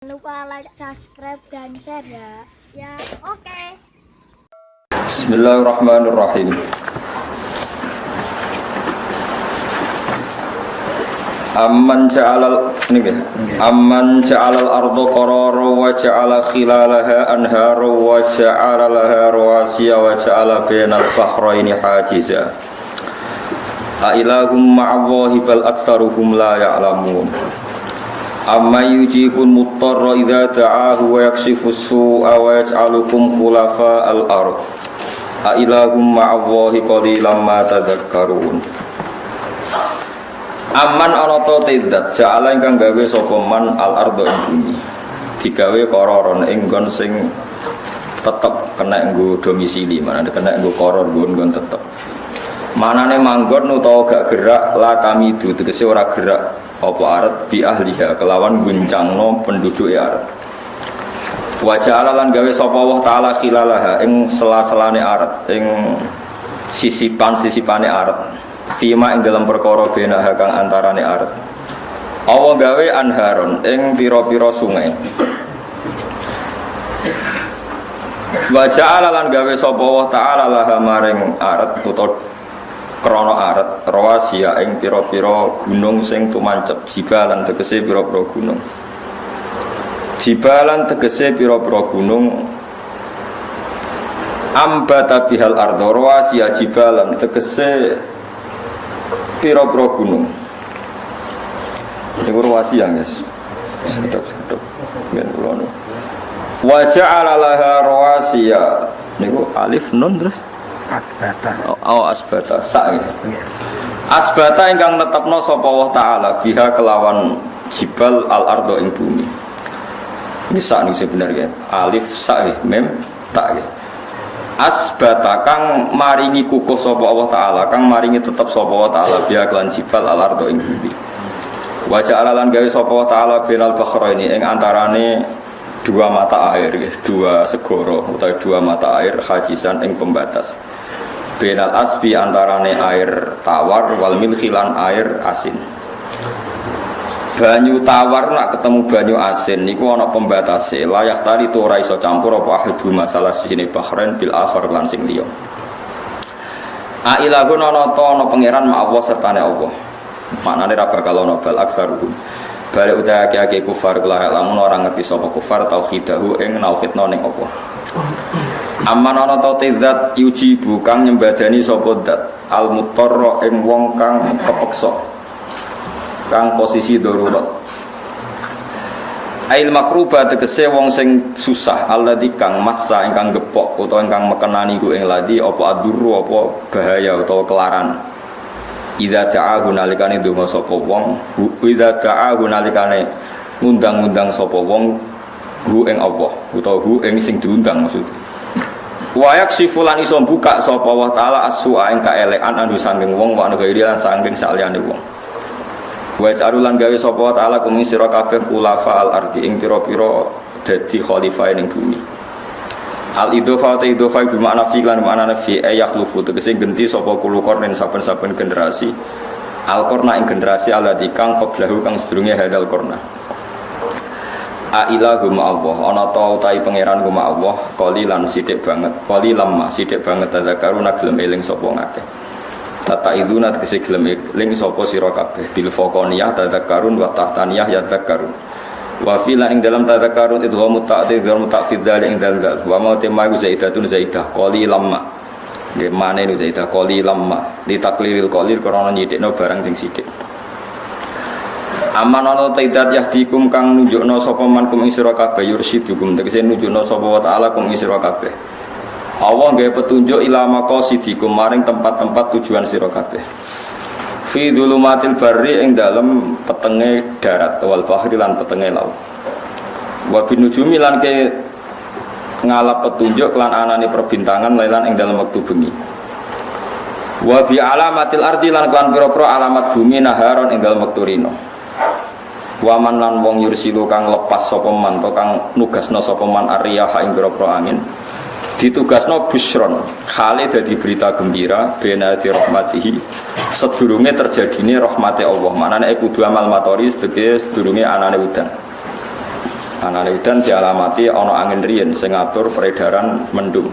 Lupa like, subscribe, dan share ya. Ya, oke. Bismillahirrahmanirrahim. Amman ja'alal arda qarara wa ja'ala khilalaha anhara wa ja'ala laha rawasiya wa ja'ala bainal bahraini hajiza. A ilahum ma'allahi bal aktsaruhum la ya'lamun. Amma yujibul muttarra idza da'ahu wa yakshifus su'a wa yaj'alukum khulafa'al ard. A ilahum ma'allahi qalilan ma tadhakkarun. Aman ana ta tidak ja'ala ingkang gawe sapa man al ardo ing bumi. Digawe kororon ing nggon sing tetep kena nggo domisili, manane kena nggo koror nggon tetep. Manane manggon utawa gak gerak la kami du tegese ora gerak apa aret bi ahliha kelawan guncangno penduduke aret. Wa ja'ala lan gawe sapa Allah taala khilalaha ing sela-selane aret ing sisipan-sisipane aret. Fima ing dalam perkara benaha kang antarane aret. Allah gawe anharon ing pira-pira sungai. Wa ja'ala lan gawe sapa Allah taala laha maring aret utawa krana aret rawasiya ing pira-pira gunung sing tumancep jibalan tegese pira-pira gunung. Jibalan tegese pira-pira gunung ambata bihal ardo rawasiya jibalan tegese pira-pira gunung. Niku rawasiya guys. Sedap-sedap. Ben kula nu. Wa ja'ala laha rawasiya niku alif nun terus asbata. Oh asbata sak. Asbata ingkang netepno sapa Allah taala biha kelawan jibal al ardo ing bumi. Ini sak niku sebenarnya alif sak mem tak. Asbata kang maringi kukuh sapa Allah taala, kang maringi tetep sapa Allah taala biha kelan jibal al ardo ing bumi. Wa ja'ala lan gawe sapa Allah taala binal bakhraini ing antarane dua mata air, dua segoro utawa dua mata air hajisan ing pembatas. Benal asbi antarane air tawar wal milkhilan air asin. Banyu tawar nak ketemu banyu asin niku ana pembatase layak tali tu ora iso campur apa ahadu masalah sine bahrain bil akhir lan sing liya. A ilahun ana ta ana pangeran ma Allah sertane Allah. Maknane ra bakal ana bal aksaruhum. Balik udah aki-aki kufar kula lamun ora ngerti sapa kufar tauhidahu ing nauhidna ning Allah. Aman ana ta zat yujibu kang nyembadani sapa zat al mutarra ing wong kang kepeksa kang posisi darurat. Ail makruba tegese wong sing susah alladzi kang massa ingkang gepok utawa ingkang mekenani ku ing ladi apa adurru apa bahaya utawa kelaran. Idza ta'ahu nalikane donga sapa wong idza ta'ahu nalikane ngundang-undang sapa wong hu ing Allah utawa hu ing sing diundang maksud. Wa yaksifulan iso buka sapa wa taala as-su'a ing kaelekan anu saking wong wa negeri lan saking saliyane wong. Wa ta'arulan gawe sapa wa taala kum sira kabeh khulafa al-ardi ing pira-pira dadi khalifah ning bumi. Al-idhofa ta idhofa bi makna fi lan makna fi ayakhlufu tegese genti sapa kulo kornen saben-saben generasi. Al-qarna ing generasi alati kang qablahu kang sedurunge hadal qarna. A ilahu ma'allah ana ta utahe pangeran ku ma'allah qalilan sithik banget qalilan ma sithik banget tadzakaruna gelem eling sapa ngakeh tata iduna tegese gelem eling sapa sira kabeh bil faqaniyah tadzakarun wa tahtaniyah yadzakarun wa filan ing dalam tadzakarun idghamu ta'did idghamu ta'fid dzal ing dzal wa ma tamayu zaidatun zaidah qalilan ma nggih mane nu zaidah qalilan ma ditakliril qalil krana nyithikno barang sing sithik. Aman ana taidat yahdikum kang nunjukna sapa man kum ing sira kabeh yursidukum tegese nunjukna sapa wa taala kum ing sira kabeh. Allah gawe petunjuk ila maqasidikum maring tempat-tempat tujuan sira kabeh. Fi dzulumatil barri ing dalem petenge darat wal bahri lan petenge laut. Wa binujumi lan ke ngalap petunjuk lan anane perbintangan lan ing dalem wektu bengi. Wa bi alamatil ardi lan kan pira-pira alamat bumi naharon ing dalem wektu rino. Waman lan wong yursilu kang lepas sapa man to kang nugasna sapa man ariyaha ing pira-pira angin ditugasno busron khale dadi berita gembira bena di rahmatihi sedurunge terjadine rahmate Allah manane kudu amal matori sedurunge anane udan Anane udan dialamati ana angin riyen sing ngatur peredaran mendung.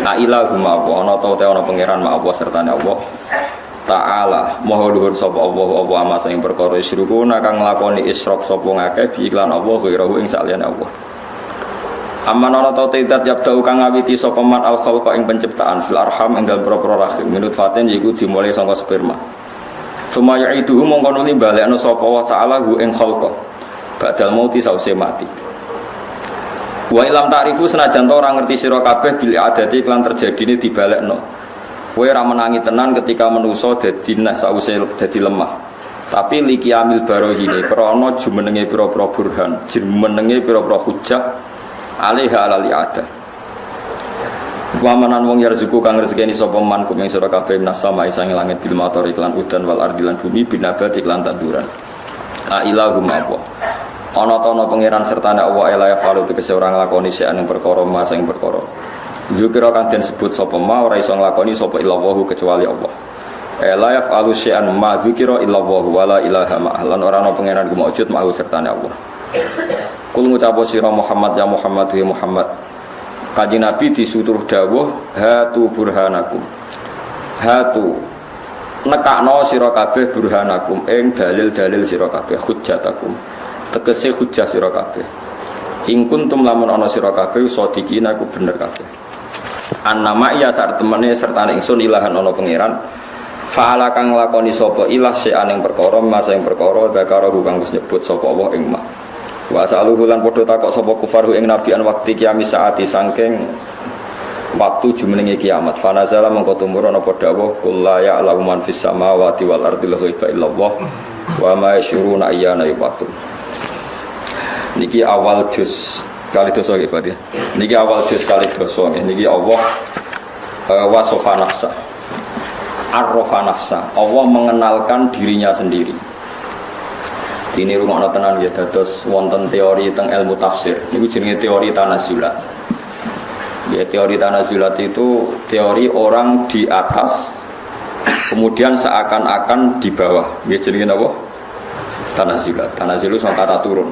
Na ilahum apa ana ta ana pangeran ma apa sertane Allah. Ta'ala maha luhur sapa Allah apa ama sing perkara isruku kang nglakoni isrok sapa ngakeh bi iklan Allah ghirahu ing saliyane Allah. Amman ana ta tidak yabdau kang ngawiti sapa man al khalqa ing penciptaan fil arham ing dalem propro rahim minut fatin yiku dimulai saka sperma. Sumaya itu mongko nuli balekno sapa wa ta'ala hu ing khalqa badal mauti sause mati. Wa ilam ta'rifu senajan to ora ngerti sira kabeh bil adati lan terjadine dibalekno. Kowe ora menangi tenan ketika manusa dadi nah sause dadi lemah. Tapi liki amil barohine krana jumenenge pira-pira burhan, jumenenge pira-pira hujjah alaiha alali ada. Wamanan wong yarzuku kang rezekeni sapa man kumeng sira kabeh minas sama isang langit bil mator iklan udan wal ardi lan bumi binabat iklan tanduran. A ilahum apa. Ana ta ana pangeran sertane Allah ela ya falu tegese ora nglakoni sing perkara mas ing perkara. Zikira kang den sebut sapa ma ora iso nglakoni sapa illallahu kecuali Allah. La yaf'alu syai'an ma dzikira illallahu wala ilaha ma lan ora ana pangeran ku maujud ma'hu sertane Allah. Kul ngucapo sira Muhammad ya Muhammad ya Muhammad. Kanjeng Nabi disuruh dawuh hatu burhanakum. Hatu nekakno sira kabeh burhanakum ing dalil-dalil sira kabeh hujjatakum. Tegese hujjah sira kabeh. Ing kuntum lamun ana sira kabeh sadiqina ku bener kabeh. Annama iya sak temene sertane ingsun ilahan ana pangeran fa'ala kang nglakoni sapa ilah syai'an ing perkara masa ing perkara zakara kang wis nyebut sapa Allah ing ma wa saluhu lan padha takok sapa kufaru ing nabian waktu kiamat saati saking waktu jumenenge kiamat fanazala mengko tumurun apa dawuh qul la ya'lamu man fis samawati wal ardi ghaiba illallah wa ma yashuruna ayyana yub'atsun. Niki awal juz kali dosa nggih Pak. Niki awal juz kali dosa nggih. Niki Allah wasofa nafsa. Arrofa nafsa. Allah mengenalkan dirinya sendiri. Ini rumah tenan ya dados wonten teori teng ilmu tafsir. Niku jenenge teori tanazulat. Ya teori tanazulat itu teori orang di atas kemudian seakan-akan di bawah. Ya jenenge napa? Tanazulat. Tanazul itu kata turun.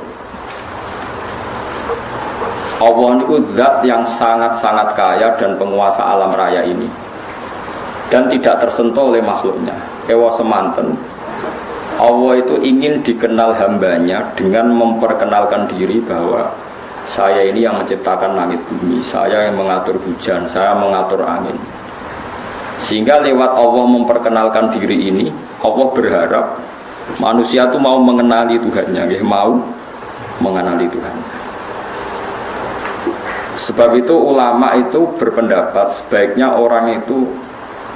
Allah itu zat yang sangat-sangat kaya dan penguasa alam raya ini dan tidak tersentuh oleh makhluknya. Ewa semanten Allah itu ingin dikenal hambanya dengan memperkenalkan diri bahwa saya ini yang menciptakan langit bumi, saya yang mengatur hujan, saya mengatur angin. Sehingga lewat Allah memperkenalkan diri ini, Allah berharap manusia itu mau mengenali Tuhannya, mau mengenali Tuhannya. Sebab itu ulama itu berpendapat sebaiknya orang itu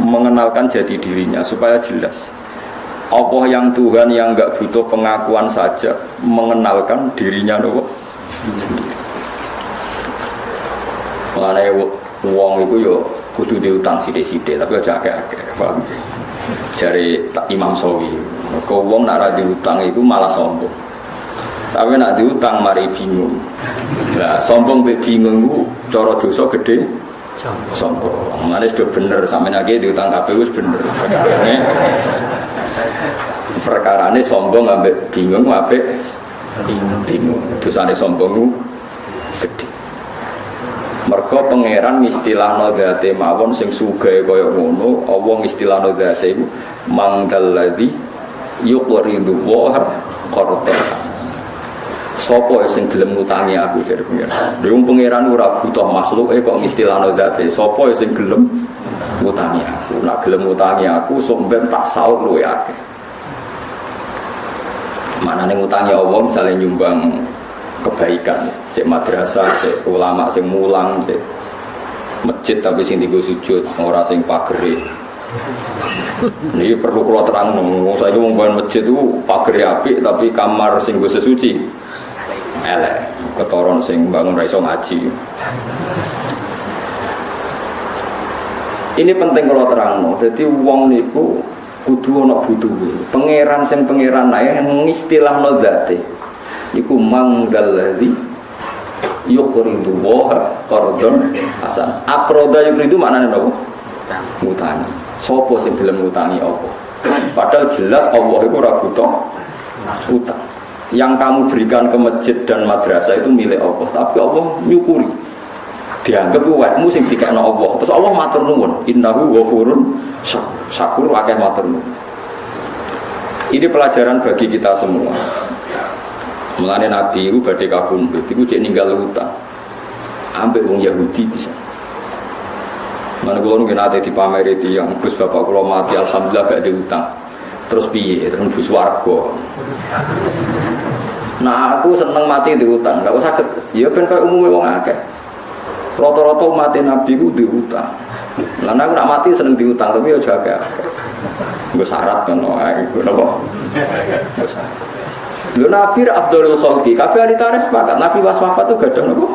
mengenalkan jati dirinya supaya jelas. Allah yang Tuhan yang enggak butuh pengakuan saja mengenalkan dirinya sendiri. Mengenai wong itu yo kudu diutang sithik-sithik tapi aja akeh-akeh. Paham? Jare Imam Sawi, kok wong nak ra diutang itu malah sombong. Tapi nak diutang mari bingung. Lah sombong mbek bingung ku cara dosa gede sombong. Mane sudah bener sampeyan iki diutang kabeh wis bener. Perkarane sombong ambek bingung apik bingung. Dosane sombong ku gede. Mergo pangeran istilahno zate mawon sing sugih kaya ngono, Allah istilahno zate iku mangdalladzi yuqridu wa qardan. Sopo sing gelem ngutangi aku dari pangeran. Wong pangeran ora butuh makhluk kok istilahno zate. Sopo sing gelem ngutangi aku. Nek gelem ngutangi aku sok ben tak saur luwe akeh. Manane ngutangi Allah misalnya nyumbang kebaikan, cek madrasah, cek ulama sing mulang, cek masjid tapi sing digo sujud, ora sing pagere. Ini perlu kula terangno. Saiki wong ban masjid itu pagere apik tapi kamar sing go sesuci elek, ketoron sing bangun ra iso ngaji. Ini penting kalau terangno. Jadi wong niku kudu ana butuhe. Pangeran sing pangeran ae ngistilahno zate. Iku mangdalladzi yuqridu wa qardon hasan. Aqrada yuqridu maknane napa? Ngutangi. Sopo sing gelem ngutangi Allah? Padahal jelas Allah iku ora butuh utang. yang kamu berikan ke masjid dan madrasah itu milik Allah, tapi Allah nyukuri. Dianggap wetmu sing dikekno Allah. Terus Allah matur nuwun, innahu ghafurun syakur, akeh matur nuwun. Ini pelajaran bagi kita semua. Mulane Nabi itu badhe kabundut, iku cek ninggal utang. Ambek wong Yahudi bisa. Mana kula nggih nate dipameri tiyang, Gus bapak kula mati alhamdulillah gak ada utang. Terus piye? Terus mlebu swarga. Nah, aku seneng mati di utang, gak usah sakit. Ya ben kaya umume wong akeh. Rata-rata mati Nabi ku di utang. Lah nek nak mati seneng di utang, tapi ya jaga. Nggo syarat ngono ae, napa? Nggo syarat. Lho Nabi Abdul Khalqi, kabeh ahli tarikh sepakat Nabi pas wafat tuh gadang napa?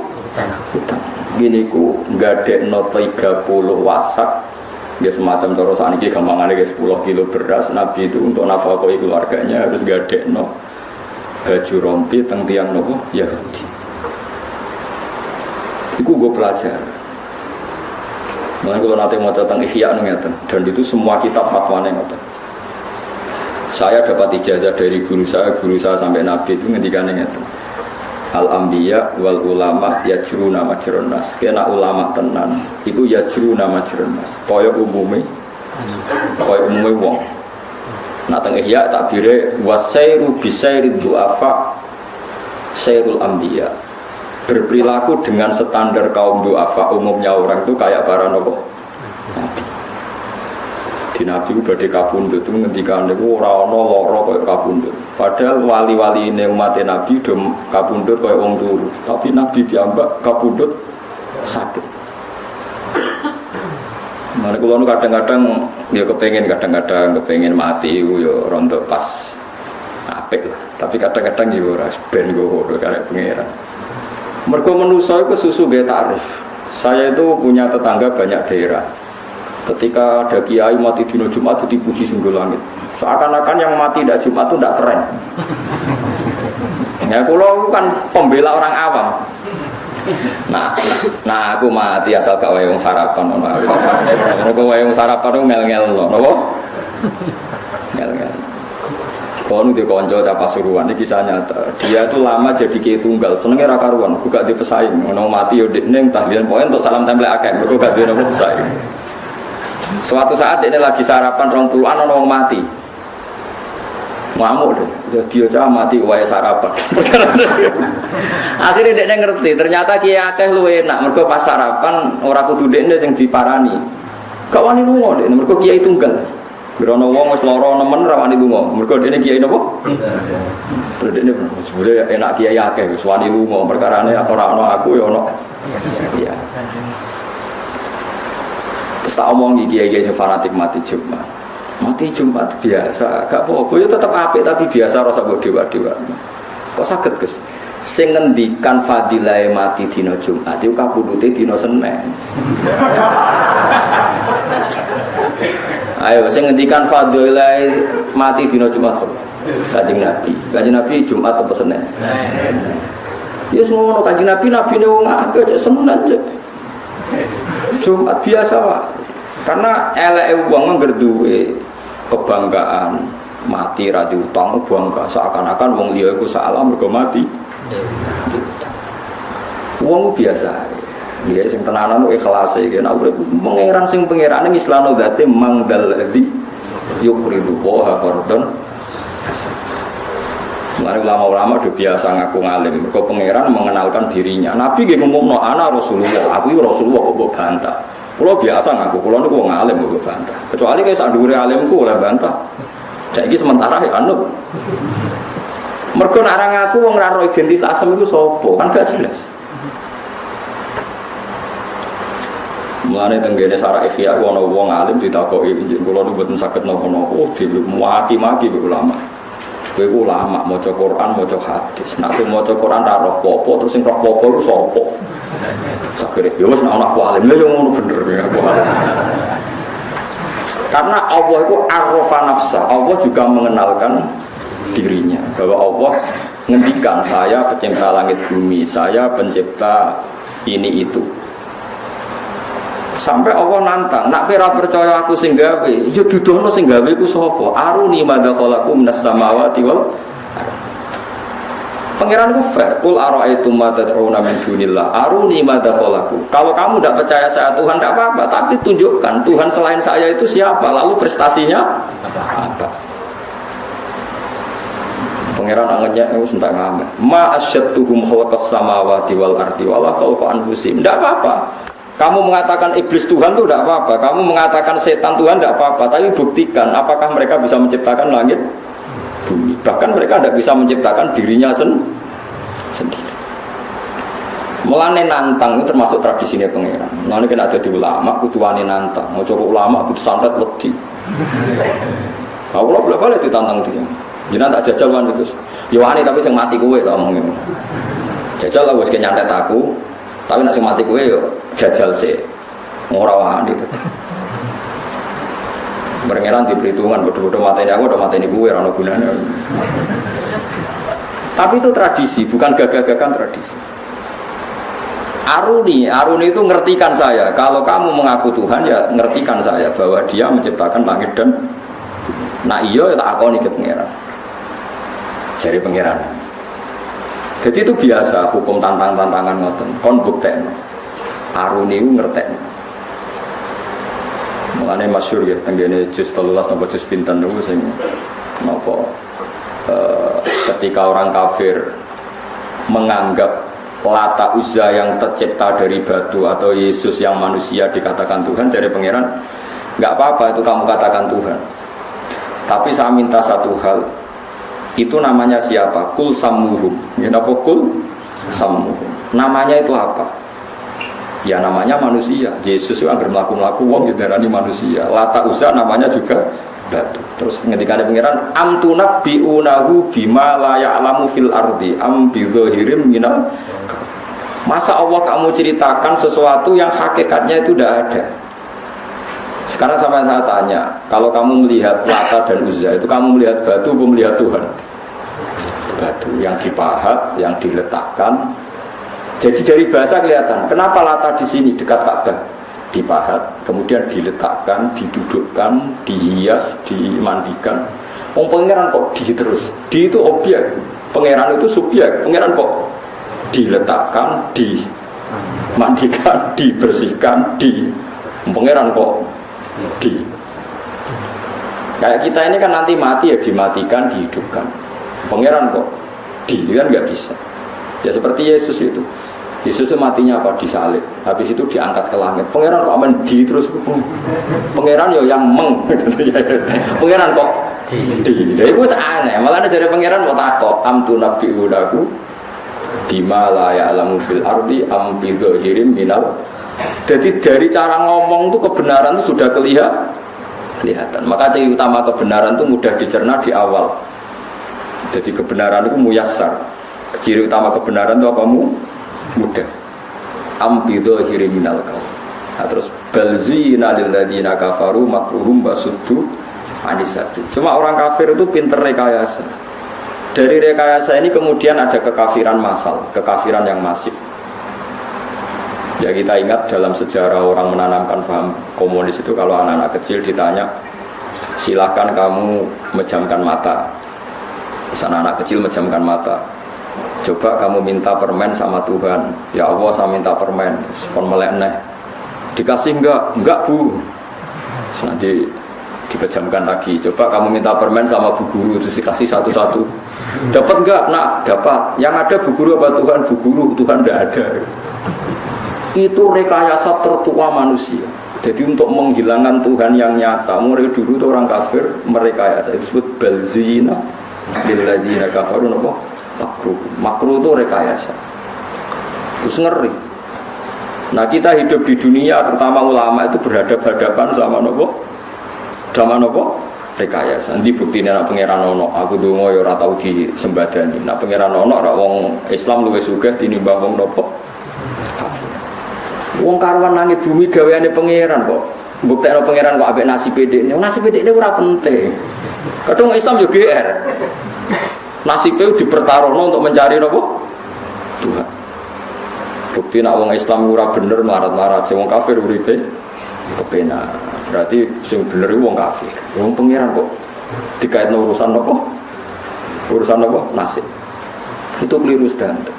Utang. Gini ku gadekno 30 wasak. Ya semacam cara saniki gampangane 10 kilo beras. Nabi itu untuk nafkahi keluarganya harus gadekno baju rompi teng tiyang napa? Yahudi. Iku gue pelajar. Mulai kalau nanti mau tentang Ihya ngeten, dan itu semua kitab fatwane ngeten. Saya dapat ijazah dari guru saya sampai Nabi itu ngendikane ngeten. Al-anbiya wal ulama yajruna majrun nas. Kena ulama tenan, itu yajruna majrun nas. Kaya umume wong. Nah teng Ihya takbire wasairu bisairid du'afa sairul anbiya. Berperilaku dengan standar kaum du'afa umumnya orang itu kayak para nabi. Di Nabi itu badhe kabundut itu ngendikan niku ora ana lara kaya kabundut. Padahal wali-wali ini umat Nabi do kabundut kaya wong turu, tapi Nabi piyambak kabundut sakit. Mana kula kadang-kadang ya kepengin mati ya rontok pas apik lah. Tapi kadang-kadang ya ora ben go karek pangeran. Mereka manusia itu susu gaya tarif. Saya itu punya tetangga banyak daerah. Ketika ada kiai mati dino Jumat itu dipuji sungguh langit. Seakan-akan yang mati tidak Jumat itu tidak keren. Ya kalau kan pembela orang awam. Nah aku mati asal gak wayung sarapan. Mereka wayung sarapan itu ngel-ngel loh. Ngel-ngel. Kalau di konco capa suruhan ini kisah nyata. Dia itu lama jadi kiai tunggal, senengnya rakaruan, buka di pesaing. Mau mati yaudah neng tahlilan poin untuk salam tempel akeh, buka di nama pesaing. Suatu saat ini lagi sarapan 20-an orang mati. Ngamuk deh, dia cah mati wae sarapan. Akhirnya dia ngerti, ternyata kiai akeh lu enak. Mereka pas sarapan orang kudu dia yang diparani. Gak wani lunga deh, mereka kiai tunggal. Gerono wong wis lara nemen ra wani lunga. Mergo dene kiai napa? Terus dene sebenarnya enak kiai akeh wis wani lunga. Perkarane ora ana aku ya ana. Iya. Terus tak omong iki kiai sing fanatik mati Jumat. Mati Jumat biasa, gak apa-apa ya tetep apik tapi biasa rasa mbok dewa-dewa. Kok saged, Gus? Sing ngendikan fadilah mati dina Jumat iku kapundhute dina Senin. Ayo, saya ngendikan fadilah mati dina Jumat. Kanjeng Nabi Jumat apa Senin? Ya semua Kanjeng Nabi ne wong akeh Senin aja. Jumat biasa wae. Karena eleke wong ngerduwe kebanggaan mati ra diutang bangga seakan-akan wong liya iku salah mergo mati. Wong biasa. Ya sing tenanan ikhlas iki nek urip pangeran sing pangerane mislano zate mangdal ladzi yuqridu wa qardon. Mari ulama-ulama udah biasa ngaku ngalim. Mergo pangeran mengenalkan dirinya. Nabi nggih ngomongno ana Rasulullah, aku iki Rasulullah kok bantah. Kula biasa ngaku kula niku wong alim kok bantah. Kecuali kaya sak dhuwure alimku oleh bantah. Saiki sementara ya anut. Mergo nek ora ngaku wong ora ro identitas iku sapa? Kan gak jelas. Mulane tenggene sarah Ihya ana wong alim ditakoki kula niku mboten saged napa-napa maki-maki ulama. Kowe ku ulama maca Quran, maca hadis. Nek sing maca Quran ra roh apa terus sing roh apa iku sapa? Sakire ya wis nek ana aku alim lha yo ngono bener ya aku alim. Karena Allah itu arrofa nafsa, Allah juga mengenalkan dirinya bahwa Allah ngendikan saya pencipta langit bumi, saya pencipta ini itu. Sampai Allah nantang, nak kira percaya aku sing gawe, ya dudono sing gawe ku sapa? Aruni madza khalaqu minas samawati wal Pangeran ku fair. Kul ara'aitum ma tad'una min dunillah aruni madza khalaqu. Kalau kamu tidak percaya saya Tuhan tidak apa-apa, tapi tunjukkan Tuhan selain saya itu siapa, lalu prestasinya apa. Pangeran angetnya itu sentak ngamen. Ma asyadtuhum khalaqas samawati wal ardi wala khalqa anfusihim. Tidak apa-apa. Kamu mengatakan iblis Tuhan itu tidak apa-apa. Kamu mengatakan setan Tuhan tidak apa-apa. Tapi buktikan apakah mereka bisa menciptakan langit, bumi. Bahkan mereka tidak bisa menciptakan dirinya sendiri. Mulane nantang itu termasuk tradisinya pangeran. Mulane kena ada di ulama, kudu wani nantang. Mau coba ulama kudu santet wedi. Kalau boleh ditantang dia. Jenengan tak jajal wan itu. Ya wani tapi sing mati kowe tak omong ngono. Jajal lah wis nyantet aku. Tapi nek sing mati kowe yo jajal sih. Ora wani itu. Pangeran di perhitungan bodoh-bodoh mateni aku udah mateni kowe ora ono gunane. Tapi itu tradisi, bukan gagah-gagahan tradisi. Aruni itu ngertikan saya. Kalau kamu mengaku Tuhan ya ngertikan saya bahwa Dia menciptakan langit dan nah iya tak akoni ke pangeran. Jadi pangeran. Jadi itu biasa hukum tantang-tantangan ngoten. Kon buktekno. Aruni itu ngertekno. Mulane masyhur ya tenggene juz 13 napa juz pinten niku sing napa ketika orang kafir menganggap Lata Uzza yang tercipta dari batu atau Yesus yang manusia dikatakan Tuhan, dari pangeran nggak apa-apa itu kamu katakan Tuhan, tapi saya minta satu hal, itu namanya siapa? Kul sammuhum. Ya apa kul sammuhum? Namanya itu apa? Ya namanya manusia. Yesus itu agar melaku-melaku wong darani manusia. Lata Uzza namanya juga batu. Terus ketika ada pangeran am tunabbi'unahu bima la ya'lamu fil ardi am bidzahirim minal. Masa Allah kamu ceritakan sesuatu yang hakikatnya itu tidak ada. Sekarang sampai saya tanya, kalau kamu melihat Lata dan Uzza itu kamu melihat batu atau melihat Tuhan? Batu yang dipahat, yang diletakkan. Jadi dari bahasa kelihatan. Kenapa Lata di sini dekat Ka'bah? Dipahat, kemudian diletakkan, didudukkan, dihias, dimandikan. Pangeran kok di terus? Di itu objek, pangeran itu subjek. Pangeran kok diletakkan, dimandikan, dibersihkan, pangeran kok di. Kayak kita ini kan nanti mati ya dimatikan, dihidupkan. Pangeran kok di kan nggak bisa. Ya seperti Yesus itu. Yesus itu matinya apa? Disalib. Habis itu diangkat ke langit. Pangeran kok aman di terus. Pangeran yo yang pangeran kok di. Jadi itu aneh. Malah dari pangeran mau takut. Amtu nabi udaku bima la ya'lamu fil ardi am bidzahirim minal. Jadi dari cara ngomong itu kebenaran itu sudah kelihatan. Maka ciri utama kebenaran itu mudah dicerna di awal. Jadi kebenaran itu muyassar. Ciri utama kebenaran itu apa mudah. Ambido hiriminal kau. Nah, terus balzina lil ladina kafaru makruhum basuddu anisati. Cuma orang kafir itu pinter rekayasa. Dari rekayasa ini kemudian ada kekafiran massal, kekafiran yang masif. Ya kita ingat dalam sejarah orang menanamkan paham komunis itu kalau anak-anak kecil ditanya, silakan kamu menjamkan mata. Di sana anak kecil menjamkan mata. Coba kamu minta permen sama Tuhan. Ya Allah saya minta permen. Kon melek neh. Dikasih enggak bu. Nanti dipejamkan lagi. Coba kamu minta permen sama bu guru. Terus dikasih satu-satu. Dapat enggak? Nak dapat. Yang ada bu guru apa Tuhan? Bu guru. Tuhan enggak ada. Itu rekayasa tertua manusia. Jadi untuk menghilangkan Tuhan yang nyata. Mulai dulu itu orang kafir merekayasa. Itu disebut balzina lilladzina kafaru apa? Makruh itu rekayasa. Terus ngeri. Nah kita hidup di dunia terutama ulama itu berhadapan sama nopo? Sama nopo? Rekayasa. Nanti buktinya nak pangeran ono. Aku dungo ya ora tau disembadani. Nak pangeran ono ora wong Islam luwih sugih tinimbang wong nopo? Wong karuan langit bumi gaweane pangeran kok. Buktekno pangeran kok ambek nasib dhekne. Nasib dhekne ora penting. Kadang Islam yo GR. Nasibnya dipertaruhkan untuk mencari apa? Tuhan. Bukti nak wong Islam ora bener marat-marat, sing wong kafir uripe kepenak. Berarti sing bener wong kafir. Wong pangeran kok dikaitno urusan apa? Urusan apa? Nasib. Itu keliru standar.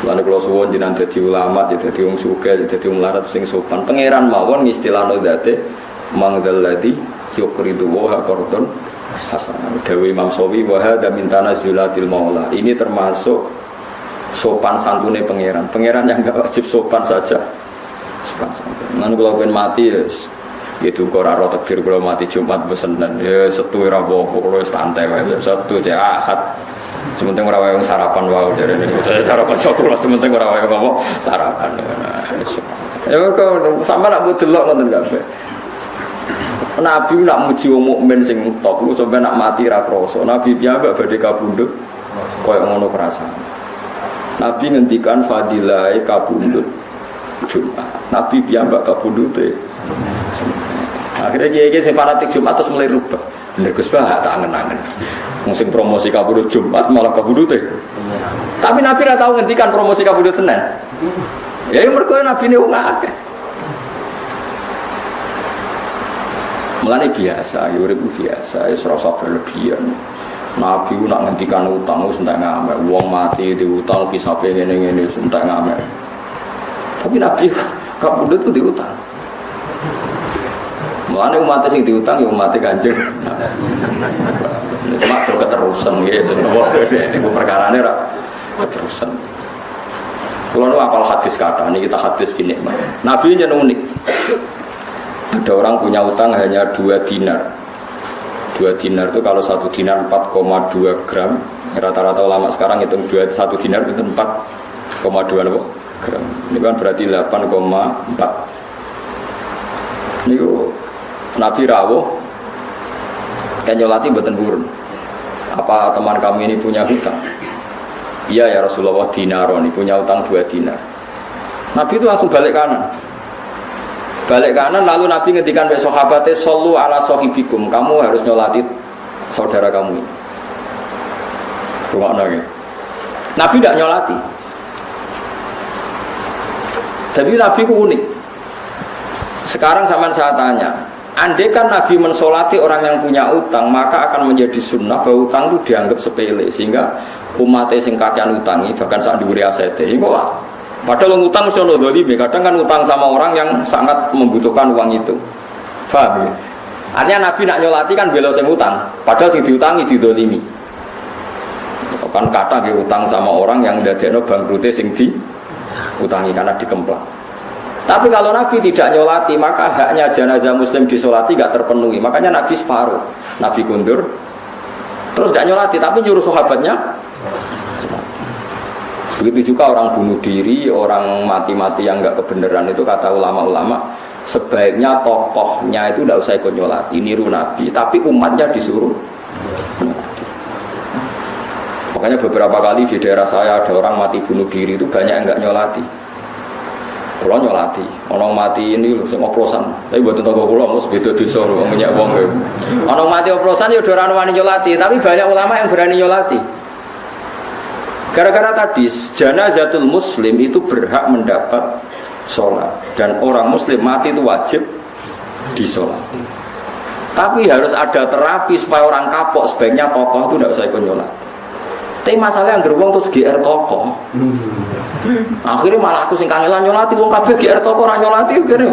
Lalu kalau suwon jinan jadi ulama, jadi wong sugih, jadi wong larat sing sopan. Pangeran mawon istilahno zate mangdalladzi yuqridu wa qardun hasan. Dewi Imam Sawi wa hadza min tanazulatil maula. Ini termasuk sopan santune pangeran. Pangeran yang enggak wajib sopan saja. Sopan santun. Lalu kalau pengen mati gitu kok ora takdir kalau mati Jumat besenen ya setu ora apa-apa kalau santai wae setu ya Ahad. Sementing ora wae sarapan wae jarene. Sarapan coklat sementing ora wae apa sarapan. Ya kok sampe nak delok ngoten kabeh. Nabi nak muji wong mukmin sing top ku sampe nak mati ra krasa. Nabi piyambak badhe kabundut koyo ngono perasaan. Nabi ngendikan fadilah kabundut Jumat. Nabi piyambak kabundute. Akhirnya kiai sing fanatik Jumat terus mulai rubah. Bener Gus Bah tak angen-angen. Sing promosi kabudut Jumat malah kabudute. Tapi Nabi ra tau ngendikan promosi kabudut Senin. Ya mergo Nabi ne wong akeh. Mulane biasa, ya urip biasa, ya ora usah berlebihan. Nabi ku nak ngendikan utang wis entek ngamek. Wong mati diutang kisape ngene-ngene entek ngamek. Tapi Nabi kabudut ku diutang. Mulane umat sing diutang ya umat Kanjeng. Cuma keterusan gitu, itu perkaranya rak keterusan. Kalau nu apal hadis kata, ini kita hadis gini, Nabi ini unik. Ada orang punya utang hanya 2 dinar. 2 dinar itu kalau 1 dinar 4,2 gram. Rata-rata ulama sekarang hitung 1 dinar itu 4,2 gram. Ini kan berarti 8,4. Ini Nabi rawuh kan nyolati mboten purun. Apa teman kami ini punya hutang? Iya ya Rasulullah, dinaron, punya utang 2 dinar. Nabi itu langsung balik kanan. Balik kanan lalu Nabi ngendikan ke sahabatnya, "Shallu ala sahibikum." Kamu harus nyolati saudara kamu ini. Rumakna ya. Nabi tidak nyolati. Jadi Nabi itu unik. Sekarang sampean saya tanya, andai kan Nabi mensolati orang yang punya utang, maka akan menjadi sunnah bahwa utang itu dianggap sepele, sehingga umatnya sing kakean utangi bahkan saat diuri asete. Padahal utang mesti ono dzalime, kadang kan utang sama orang yang sangat membutuhkan uang itu. Paham ya? Artinya Nabi nak nyolati kan bela sing utang, padahal sing diutangi didzalimi. Kan kata ke utang sama orang yang ndadekno bangkrute sing diutangi karena dikemplang. Tapi kalau Nabi tidak nyolati, maka haknya jenazah muslim disolati gak terpenuhi. Makanya Nabi separuh, Nabi kundur, terus gak nyolati, tapi nyuruh sahabatnya. Begitu juga orang bunuh diri, orang mati-mati yang gak kebenaran itu kata ulama-ulama, sebaiknya tokohnya itu tidak usah ikut nyolati, niru Nabi, tapi umatnya disuruh. Makanya beberapa kali di daerah saya ada orang mati bunuh diri itu banyak yang gak nyolati. Kalau nyolati, orang mati ini loh, oplosan. Tapi buat tentang kalau mau sebeda desa, orang minyak uang. Orang mati oplosan ya orang wani nyolati, tapi banyak ulama yang berani nyolati. Gara-gara tadi, janazatul muslim itu berhak mendapat sholat, dan orang muslim mati itu wajib disolati. Tapi harus ada terapi supaya orang kapok, sebaiknya tokoh itu tidak usah ikut nyolati. Tapi masalah yang gerbong terus GR tokoh. Akhirnya malah aku sing kangelan nyolati, wong kabeh GR tokoh ora nyolati kene.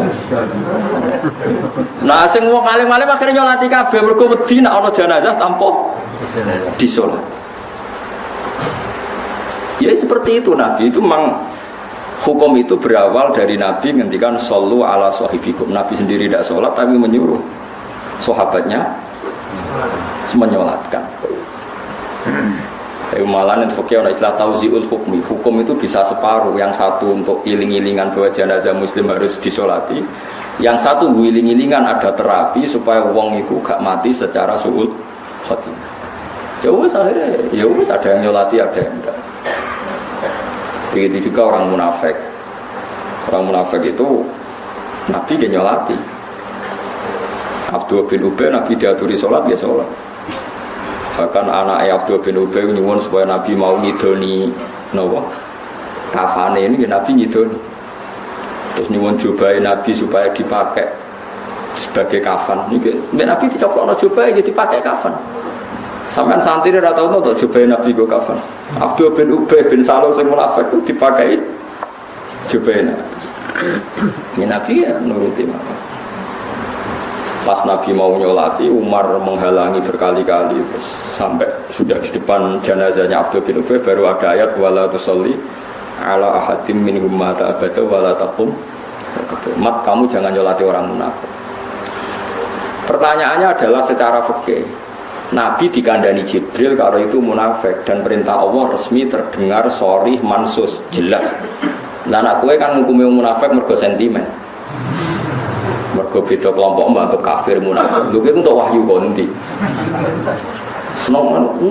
Nah sing wong alim-alim akhirnya nyolati kabeh mergo wedi nek ana jenazah tanpa disolati. Ya seperti itu Nabi itu memang hukum itu berawal dari Nabi ngendikan shollu ala sahibikum. Nabi sendiri tidak sholat tapi menyuruh sahabatnya menyolatkan. Tapi malah itu pakai istilah tauziul hukmi. Hukum itu bisa separuh. Yang satu untuk iling-ilingan bahwa jenazah muslim harus disolati. Yang satu iling-ilingan ada terapi supaya wong itu gak mati secara suul khotimah. Ya wes akhirnya, ya wes ada yang nyolati ada yang enggak. Begitu juga orang munafik. Orang munafik itu Nabi dia nyolati. Abdul bin Ubay Nabi diaturi sholat ya sholat. Bahkan anak Abdul bin Ubay nyuwun supaya Nabi mau ngidoni nawa kafane ini Nabi ngidoni. Terus nyuwun jubahe Nabi supaya dipakai sebagai kafan. Ini Nabi dicoplokno jubahe jadi dipakai kafan. Sampean santri ora tau untuk jubahe Nabi go kafan. Abdul bin Ubay bin Salul sing munafik itu dipakai jubahnya. Ini Nabi ya nuruti mana. Pas Nabi mau nyolati, Umar menghalangi berkali-kali terus sampai sudah di depan jenazahnya Abdul bin Ubay baru ada ayat wala tusalli ala ahadim minhum mata abada wala taqum. Mat, kamu jangan nyolati orang munafik. Pertanyaannya adalah secara fikih. Nabi dikandani Jibril kalau itu munafik dan perintah Allah resmi terdengar sharih mansus jelas. Nah anak kue kan ngukumi munafik mergo sentimen. Mergo beda kelompok mbak kafir munafik. Lho kuwi untuk wahyu konti.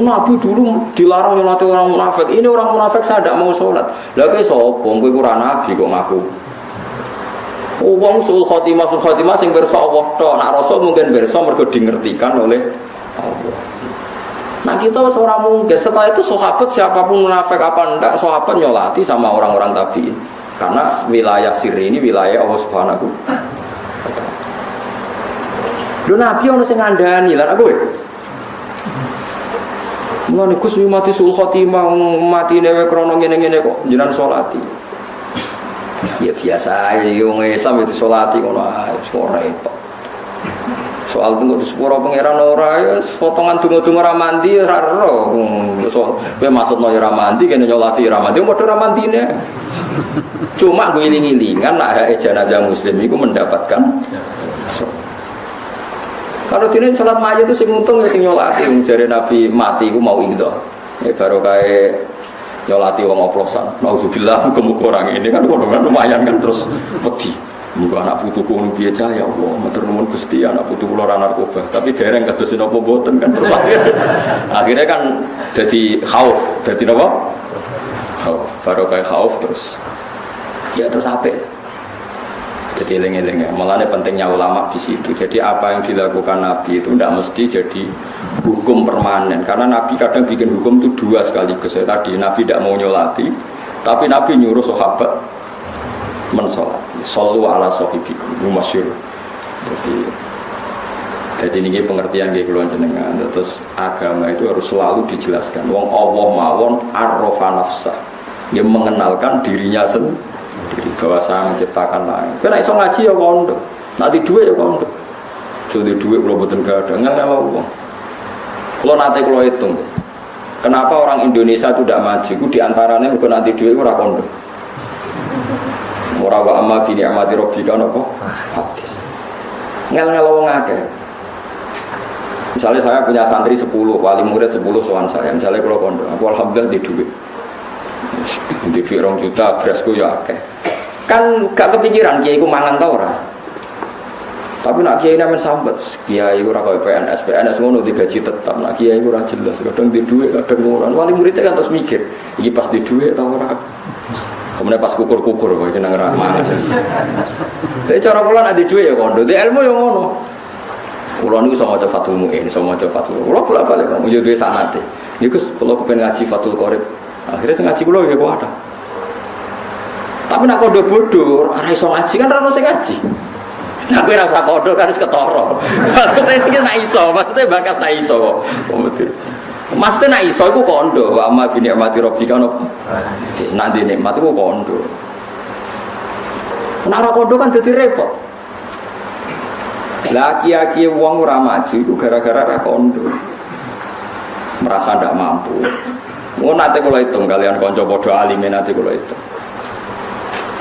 Nabi dulu dilarang nyolati orang munafik. Ini orang munafik saya tidak mau sholat. Lah kowe sapa? Kowe ora nabi kok ngaku. Wong sul khotimah sing pirsa Allah tok. Nak rasul mungkin pirsa mergo dingertikan oleh Allah. Nah kita seorang mungkin setelah itu sahabat siapapun munafik apa enggak sahabat nyolati sama orang-orang tabi'in karena wilayah sirri ini wilayah Allah Subhanahu. Lho Nabi ono sing ngandani lan aku ngono Gus mati sul khotimah mati newe krana ngene-ngene kok jenengan salati. Ya biasa ae wong Islam itu salati ngono ae ora repot. Soal tunggu di sepuro pangeran ora ya potongan tunggu-tunggu ramandi ora ro. So kowe maksudno ya ramandi kene nyolati ramandi padha ramandine. Cuma gue iling-ilingan nak hak jenazah muslim iku mendapatkan. Kalau dene salat mayit itu sing untung ya sing nyolati jare Nabi mati iku mau indo. Ya baru kae nyolati wong oplosan. Nauzubillah muga-muga orang ini kan lumayan kan terus wedi. Muga anak putuku ngono piye cah ya Allah, matur nuwun Gusti anak putuku ora narkoba, tapi dereng kados napa mboten kan terus akhirnya kan jadi khauf, jadi napa? Khauf, baru kayak khauf terus. Ya terus apik. Jadi eling-eling ya, malahnya pentingnya ulama di situ. Jadi apa yang dilakukan Nabi itu tidak mesti jadi hukum permanen, karena Nabi kadang bikin hukum itu dua sekaligus. Ya, tadi Nabi tidak mau nyolati, tapi Nabi nyuruh sahabat mensolati. Sallu ala sahibikum masyhur. Jadi ini pengertian nggih kula jenengan. Terus agama itu harus selalu dijelaskan. Wong Allah mawon arrafa nafsah. Dia mengenalkan dirinya sendiri bahwa saya menciptakan langit. Kena iso ngaji ya kondo. Nak di dhuwit ya kondo. Jadi dhuwit kula boten gadah ngel-ngel wong. Kula nate kula hitung. Kenapa orang Indonesia itu tidak maju? Itu diantaranya mergo nanti dhuwit ora kondo. Ora wa amma bi ni'mati rabbika napa hadis ngel-ngel wong akeh. Misalnya saya punya santri 10 wali murid 10 sowan saya misalnya kalau kondo aku alhamdulillah di duit 2 juta berasku ya akeh kan gak kepikiran kiai ku mangan ta ora tapi nak kiai nemen sambet kiai ora kaya PNS ngono digaji tetap nak kiai ora jelas kadang di duit kadang ora wali muridnya kan terus mikir iki pas di duit ta ora. Kemudian pas kukur-kukur kok jeneng ra mangan. Tapi cara kula nek di dhuwit ya kondo, di ilmu ya ngono. Kula niku iso maca Fathul Muin, iso maca Fathul. Kula bolak-balik kok yo duwe sanate. Niku kula kepen ngaji Fathul Qorib. Akhirnya sing ngaji kula ya kok ada. Tapi nek kondo bodoh, ora iso ngaji kan ora ono sing ngaji. Nek kowe ora usah kondo kan wis ketara. Maksudnya iki nek iso, maksudnya bakat nek iso kok. Maksudnya nak iso itu kondo, wa amma bi ni'mati rabbika nanti nikmat itu kondo. Nek ora kondo kan jadi repot. Lah kiai-kiai wong ora maju itu gara-gara ra kondo. Merasa ndak mampu. Mun nate kula hitung kalian kanca padha alime nate kula hitung.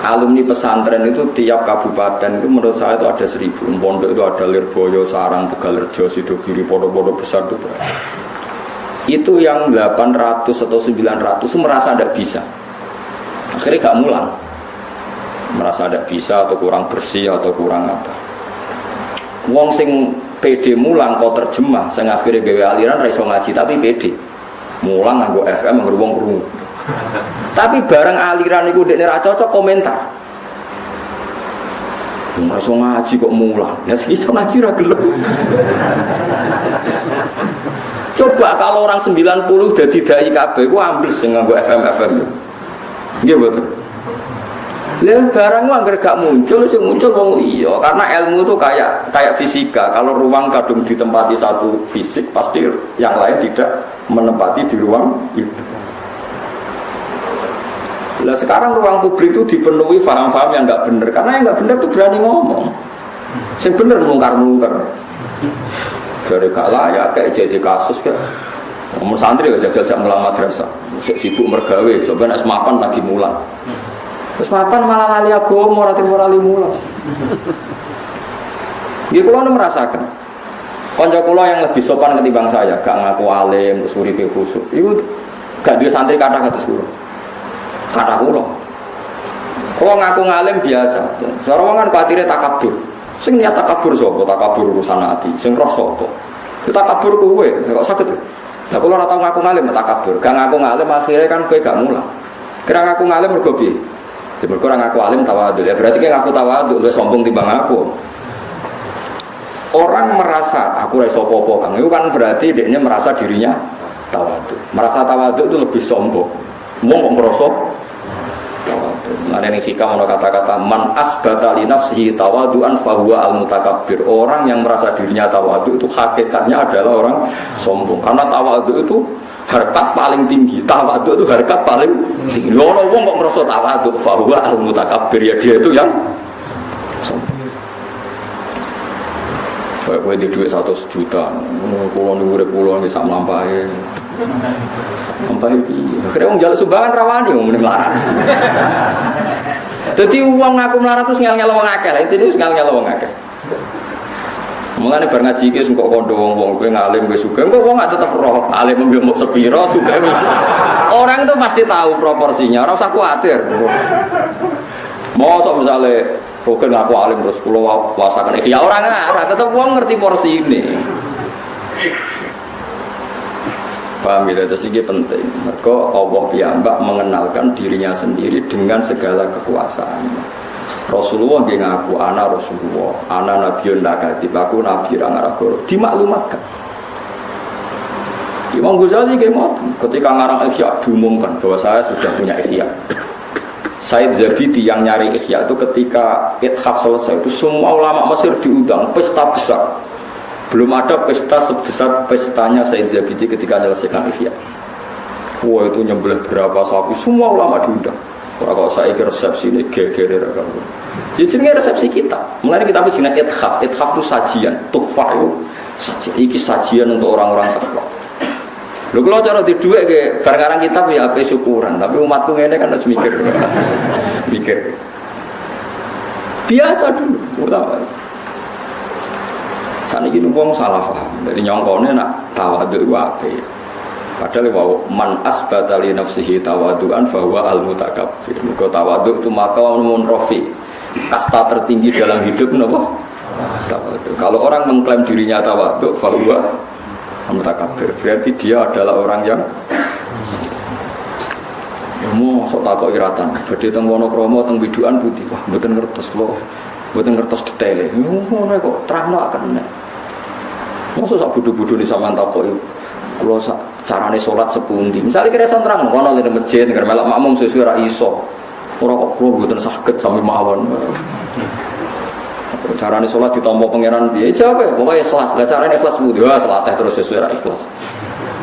Alumni pesantren itu tiap kabupaten itu menurut saya itu ada 1000. Pondok itu ada Lirboyo, Sarang, Tegalrejo, Sidogiri, pondok-pondok besar itu. Itu yang 800 atau 900 itu merasa tidak bisa akhirnya gak mulang merasa tidak bisa atau kurang bersih atau kurang apa wong sing PD mulang kau terjemah sing akhirnya gawe aliran raiso ngaji tapi PD mulang nganggo FM nganggo wong krungu tapi bareng aliran iku dekne ra cocok komentar raiso ngaji kok mulang ya iso ngaji ra gelem. Coba kalau orang 90 jadi dai kabeh ku ambles sing nganggo FM. Nggih mboten. Lah barang ku anggere gak muncul sing muncul wong iya karena ilmu itu kayak fisika. Kalau ruang kadung ditempati satu fisik pasti yang lain tidak menempati di ruang itu. Lah sekarang ruang publik itu dipenuhi paham-paham yang nggak benar, karena yang nggak benar itu berani ngomong. Yang benar mungkar-mungkar. Dari gak layak kayak jadi kasus kayak ngomong santri aja jajak mulang madrasah, sibuk mergawe, coba nak semapan lagi mulang. Terus mapan malah lali agama, nanti morali mulang. Dia kulo merasakan. Konco kulo yang lebih sopan ketimbang saya, gak ngaku alim, terus uripe khusuk. Itu gak dia santri kata kulo. Kata kulo. Kulo ngaku ngalim biasa. Seorang kan khawatirnya takabur. Sing niat takabur sapa? Takabur urusan hati. Sing roh sapa? Kita takabur kowe, kok saged. Lah kulo ora tau ngaku ngalim takabur. Gak ngaku ngalim akhirnya kan kowe gak mulang. Kira ngaku ngalim mergo piye? Ya mergo ora ngaku alim tawadhu. Ya berarti kan ngaku tawadhu luwih sombong timbang aku. Orang merasa aku iso apa-apa Kang. Itu kan berarti dia merasa dirinya tawadhu. Merasa tawadhu itu lebih sombong. Mau kok ngrasa tawadhu. Ada yang hikam ono kata-kata man asbata li nafsihi tawadhu'an fa huwa al-mutakabbir. Orang yang merasa dirinya tawadhu itu hakikatnya adalah orang sombong. Karena tawadhu itu harkat paling tinggi. Tawadhu itu harkat paling tinggi. Ono wong kok ngrasa tawadhu fa huwa al-mutakabbir, ya dia itu yang sombong. Kowe di duit 100 juta, kulo urip kulo nggih sak mlampahe. Mlampahe piye? Akhire wong njaluk sumbangan rawani wong muni melarat. Dadi wong ngaku melarat terus ngel-ngel wong akeh. Intine wis ngel-ngel wong akeh. Mulane bar ngaji iki kok kandha wong-wong kowe ngalim wis sugih. Engko wong gak tetep roh alim mbok sepira sugih. Orang itu pasti tahu proporsinya, ora usah kuwatir. Mosok misale bukan aku alim terus pulau puasakan ya orang nggak, tetap uang ngerti porsi ini. Paham gitu, terus ini penting. Maka Allah piyambak mengenalkan dirinya sendiri dengan segala kekuasaannya. Rasulullah dia ngaku ana Rasulullah, ana Nabiun Nakatib, aku Nabi Rangaragoro. Dimaklumatkan. Imam Ghazali gimana? Ketika ngarang Ihya diumumkan bahwa saya sudah punya Ihya. Said Zabidi yang nyari Ihya itu ketika Ithaf selesai itu semua ulama Mesir diundang, pesta besar. Belum ada pesta sebesar pestanya Said Zabidi ketika menyelesaikan Ihya. Wah itu nyembelih berapa sapi, semua ulama diundang. Kalau saya kira resepsi ini geger kan. Jadi resepsi kita. Mulai kita bikin Ithaf. Ithaf itu sajian, tuhfah itu sajian. Iki sajian untuk orang-orang terkenal. Lho kalau cara di duit ke barang kitab ya apa syukuran, tapi umatku ngene kan harus mikir. Mikir. Biasa dulu, pertama. Saniki wong salah paham. Dari nyongkone nak tawadhu wae. Padahal wa man asbata li nafsihi tawadhu'an fa huwa al-mutakabbir. Muga tawadhu itu maqamun rafi. Kasta tertinggi dalam hidup napa? Tawadhu. Kalau orang mengklaim dirinya tawadhu fa huwa mutakabir, berarti dia adalah orang yang mau sok takok iratan. Gede teng Wonokromo teng bidukan putih, wah mboten ngertos kula, mboten ngertos detaile. Ngono kok terangno akan nek. Mosok sak bodho-bodho ni sampean takoki kula carane salat sepundi. Misale kira iso terang kono le masjid nek melok makmum sesuai ra iso. Ora kok kula mboten saged sami mawon. Carane sholat ditampa pangeran piye? Jawab ya, pokoke ikhlas. Lah carane ikhlas kudu ya salateh terus sesuai ra ikhlas.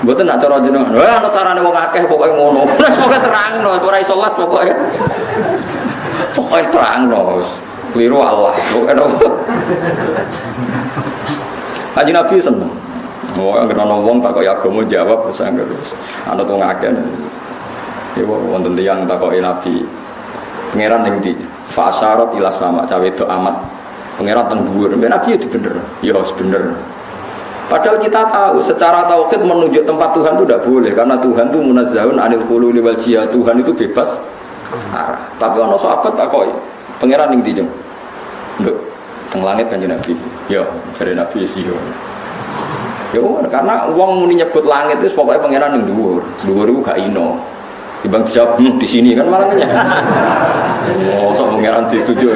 Mboten nak cara jenengan. Wah, ana carane wong akeh pokoke ngono. Pokoke terangno, ora iso salat pokoke. Pokoke terangno. Kliru Allah. Pokoke Kanjeng Nabi seneng. Wong anggere ana wong takok agama jawab terus anggere. Ana wong akeh. Ya wonten tiyang takoki Nabi. Pangeran ning ndi? Fa asyarat ila sama, cawe itu amat. Pangeran teng dhuwur, Nabi itu bener. Ya bener. Padahal kita tahu secara tauhid menunjuk tempat Tuhan itu tidak boleh karena Tuhan itu munazzahun anil khululi wal jihad. Tuhan itu bebas arah. Tapi ana sahabat takoki, pangeran ning ndi, Jeng? Nduk, teng langit Kanjeng Nabi. Ya, jare Nabi sih yo. Ya karena wong muni nyebut langit itu pokoknya pangeran ning dhuwur. Dhuwur iku gak ino. Dibang dijawab di sini kan malahnya. Oh, sok pangeran dituju.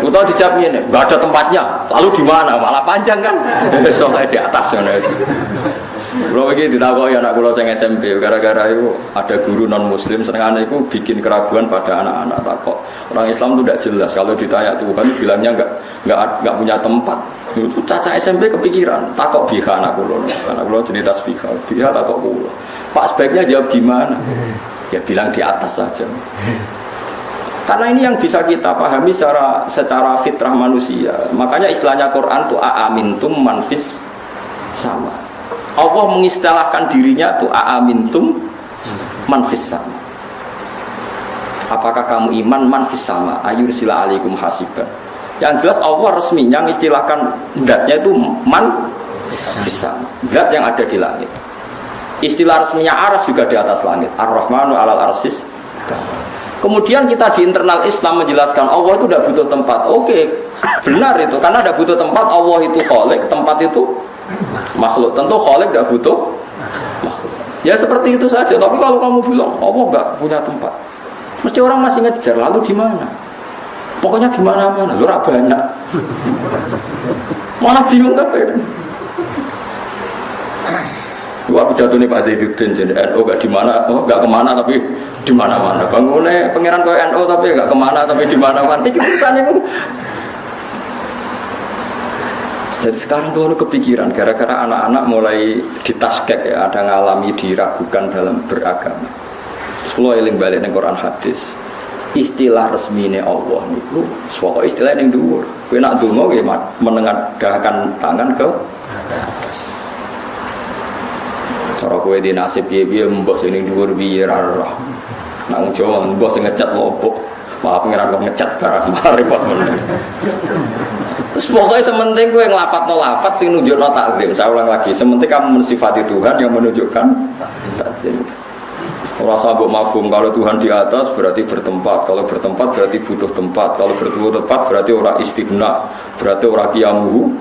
Utau dijawabnya nih, nggak ada tempatnya. Lalu di mana? Malah panjang kan? Soalnya di atas ya. Kalau begitu ditakoki anak kula sing SMP gara-gara itu ada guru non muslim senengane itu bikin keraguan pada anak-anak takok. Orang Islam itu tidak jelas kalau ditanya Tuhan bilangnya enggak punya tempat. Itu caca SMP kepikiran takok biha anak kula. Anak kula cerita biha takok kula. Pak sebaiknya jawab gimana? Ya bilang di atas saja. Karena ini yang bisa kita pahami secara fitrah manusia. Makanya istilahnya Quran itu aamintum manfis sama. Allah mengistilahkan dirinya itu aamintum manfis sama. Apakah kamu iman manfis sama? Ayursila alaikum hasiban. Yang jelas Allah resminya mengistilahkan zatnya itu manfis sama. Zat yang ada di langit. Istilah resminya aras juga di atas langit. Ar-Rahmanu alal arsis. Kemudian kita di internal Islam menjelaskan Allah itu tidak butuh tempat. Oke, benar itu. Karena tidak butuh tempat, Allah itu khalik, tempat itu makhluk. Tentu khalik tidak butuh makhluk. Ya seperti itu saja. Tapi kalau kamu bilang Allah nggak punya tempat, mesti orang masih ngejar. Lalu di mana? Pokoknya di mana-mana. Lurah banyak. Malah bingung apa ya? Wah pidato nih Pak Zaiduddin jadi NU gak di mana, oh gak kemana tapi di mana-mana. Bangunnya pangeran kau NU tapi gak kemana tapi di mana-mana. Ini urusan itu. Jadi sekarang tuh kepikiran gara-gara anak-anak mulai ditaskek ya, ada ngalami diragukan dalam beragama. Kalau eling balik ning Quran hadis, istilah resmine Allah niku pokok istilah ning dhuwur. Kowe nak donga nggih menengadahkan tangan ke atas. Cara kowe di nasib piye-piye mbok sing ning dhuwur piye ra roh. Nang Jawa mbok sing ngecat lopok, malah pengiran kok ngecat barang repot meneh. Terus pokoknya sementing kowe nglafatno lafat sing nunjukno takzim. Saya ulang lagi, sementing kamu mensifati Tuhan yang menunjukkan takzim. Ora sabuk mafhum kalau Tuhan di atas berarti bertempat, kalau bertempat berarti butuh tempat, kalau butuh tempat berarti ora istighna, berarti ora qiyamuhu.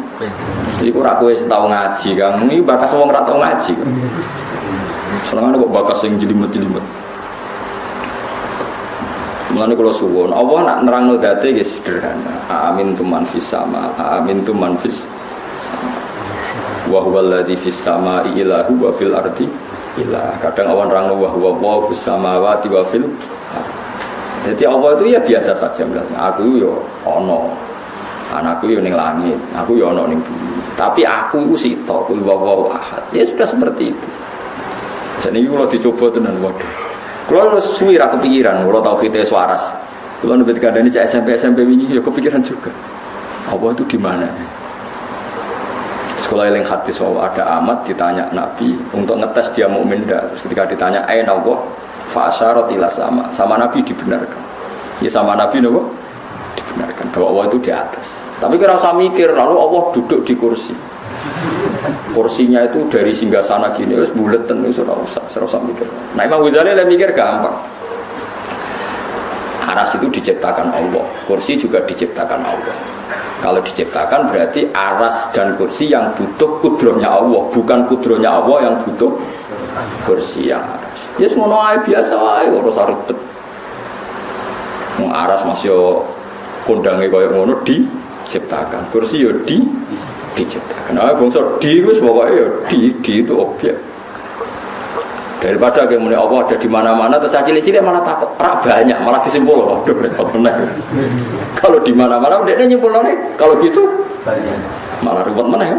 Iku ora kowe tau ngaji, Kang. Iki bakas wong ora tau ngaji. Senengane kok bakas sing jelimet-jelimet. Mulane kula suwun, Allah nak nerangno date nggih sederhana. Amin tu man fis sama, amin tu man fis sama. Wa huwal ladzi fis samai ilahu wa fil ardi ilah. Kadang awan nerangno wa huwa fis samawati wa fil. Jadi Allah itu ya biasa saja bilang, aku yo ono. Anakku yo ning langit, aku yo ono ning bumi. Tapi aku itu sito, kul wawaw ahad. Ya sudah seperti itu. Jadi kalau dicoba tenan waduh. Kalau suwi ra kepikiran, kalau tauhid waras. Kalau nebet kandhane cek SMP wingi ya kepikiran juga. Allah itu di mana? Sekolah eling hadis bahwa ada amat ditanya Nabi untuk ngetes dia mukmin enggak. Terus ketika ditanya aina Allah fa asyarat ila sama Nabi dibenarkan. Ya sama Nabi nopo? Dibenarkan bahwa Allah itu di atas. Tapi kira usah mikir, lalu Allah duduk di kursi. Kursinya itu dari singgasana gini, terus buleten itu ora usah mikir. Nah Imam Ghazali lah mikir gampang. Aras itu diciptakan Allah, kursi juga diciptakan Allah. Kalau diciptakan berarti aras dan kursi yang butuh kudrohnya Allah, bukan kudrohnya Allah yang butuh kursi yang aras. Ya semono ae biasa wae ora usah ribet. Wong aras masih kondange koyo ngono diciptakan. Kursi yo diciptakan. Nah, bangsa wis pokoke yo di itu objek. Daripada kayak mulai Allah ada di mana-mana terus cilik-cilik malah takut, banyak malah disimpul loh, aduh repot benar. Kalau di mana-mana udah nyimpul nih, kalau gitu malah repot mana ya?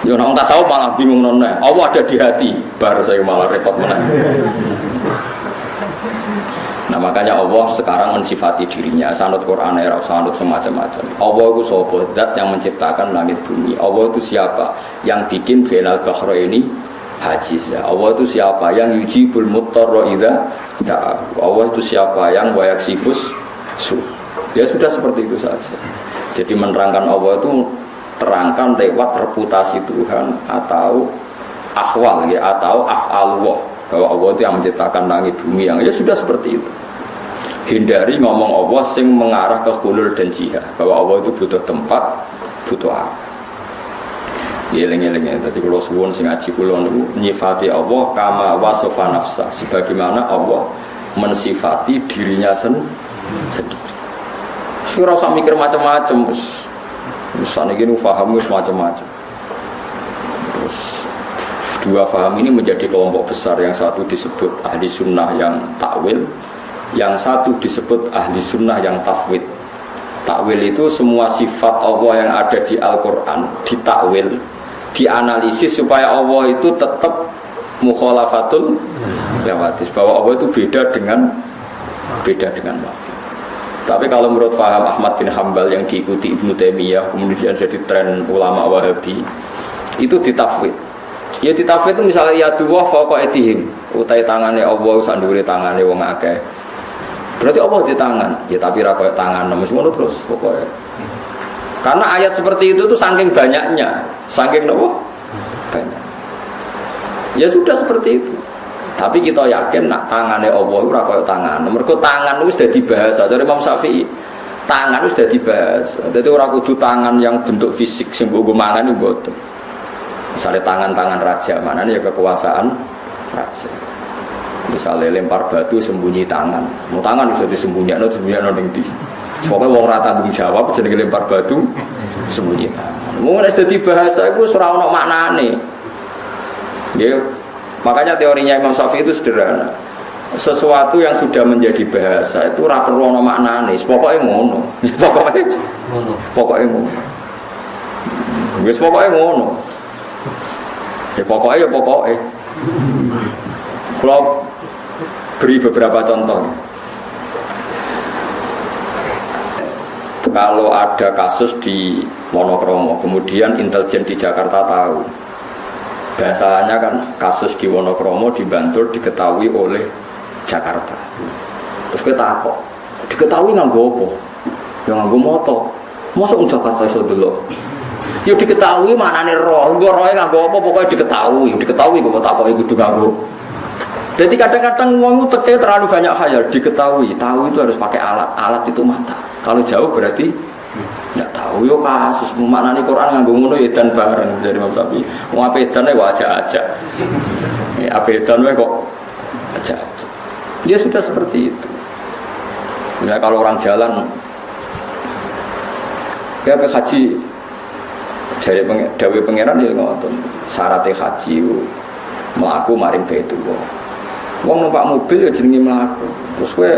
Ya orang tasawuf malah bingung nona, Allah ada di hati, baru saya malah repot mana. Nah makanya Allah sekarang mensifati dirinya, sanut Quran era, sanut semacam-macam. Allah itu sapa zat yang menciptakan langit bumi. Allah itu siapa yang bikin bainal bahra ini hajiza. Allah itu siapa yang yujibul muttarra idza da'a. Allah itu siapa yang wayaksifus su. Ya sudah seperti itu saja. Jadi menerangkan Allah itu terangkan lewat reputasi Tuhan atau ahwal ya, atau af'alullah, bahwa Allah itu yang menciptakan langit bumi yang ya sudah seperti itu. Hindari ngomong Allah sing mengarah ke hulul dan jihad, bahwa Allah itu butuh tempat, butuh apa. Yeling-yeling tadi kalau suwun sing ngaji kula niku nyifati Allah kama wasofa nafsa, sebagaimana Allah mensifati dirinya sendiri. Ora usah mikir macam-macam, wis saniki nu paham wis macam-macam. Terus dua paham ini menjadi kelompok besar, yang satu disebut ahli sunnah yang takwil, yang satu disebut ahli sunnah yang tafwid. Takwil itu semua sifat Allah yang ada di Al-Quran ditakwil, dianalisis supaya Allah itu tetap mukhalafatul lewat hadis bahwa Allah itu beda dengan wahyu. Tapi kalau menurut paham Ahmad bin Hambal yang diikuti Ibnu Taimiyah kemudian jadi tren ulama Wahabi itu ditafwid. Ya ditafwid itu misalnya ya dua fauqa aydihim, utai tangane Allah sandure tangane wong akeh. Berarti Allah di tangan, ya tapi ra koyo tangan mesti ngono terus pokoknya. Karena ayat seperti itu tuh saking banyaknya, saking nopo? Banyak. Ya sudah seperti itu. Tapi kita yakin nak tangannya Allah itu rakyat tangan. Mereka tangan itu sudah dibahas. Dari Imam Syafi'i tangan itu sudah dibahas. Jadi orang kudu tangan yang bentuk fisik sing mbok mangan itu boten. Misalnya tangan-tangan raja, mana ya kekuasaan raja. Misalnya lempar batu sembunyi tangan. Mau tangan bisa disembunyikan ning ndi. Pokoknya wong rata tanggung jawab jenenge lempar batu sembunyi tangan. Mun wis dadi bahasa iku ora ono maknane. Nggih. Makanya teorinya Imam Syafi'i itu sederhana. Sesuatu yang sudah menjadi bahasa itu ora perlu ana maknane, pokoknya ngono. Pokoknya ngono. Wis pokoke ngono. Ya pokoknya. Kalau beri beberapa contoh. Kalau ada kasus di Wonokromo, kemudian intelijen di Jakarta tahu. Biasanya kan kasus di Wonokromo di Bantul diketahui oleh Jakarta. Terus kita takok, diketahui nganggo apa? Ya nganggo moto. Mosok Jakarta iso delok. Ya diketahui manane roh, nggo roe nganggo apa pokoknya diketahui kok takoki kudu nganggo. Jadi kadang-kadang wong teke terlalu banyak khayal, diketahui, tahu itu harus pakai alat. Alat itu mata. Kalau jauh berarti nggak tahu yo kasus maknane Quran nganggo ngono edan bareng dari Imam Syafi'i. Wong ape edan wae aja. Ya ape edan wae kok aja. Dia sudah seperti itu. Ya kalau orang jalan ya ke haji dari dawuh pangeran ya ngoten. Syaratnya haji mlaku maring Baitullah. Wong numpak mobil ya jenenge mlaku. Terus kowe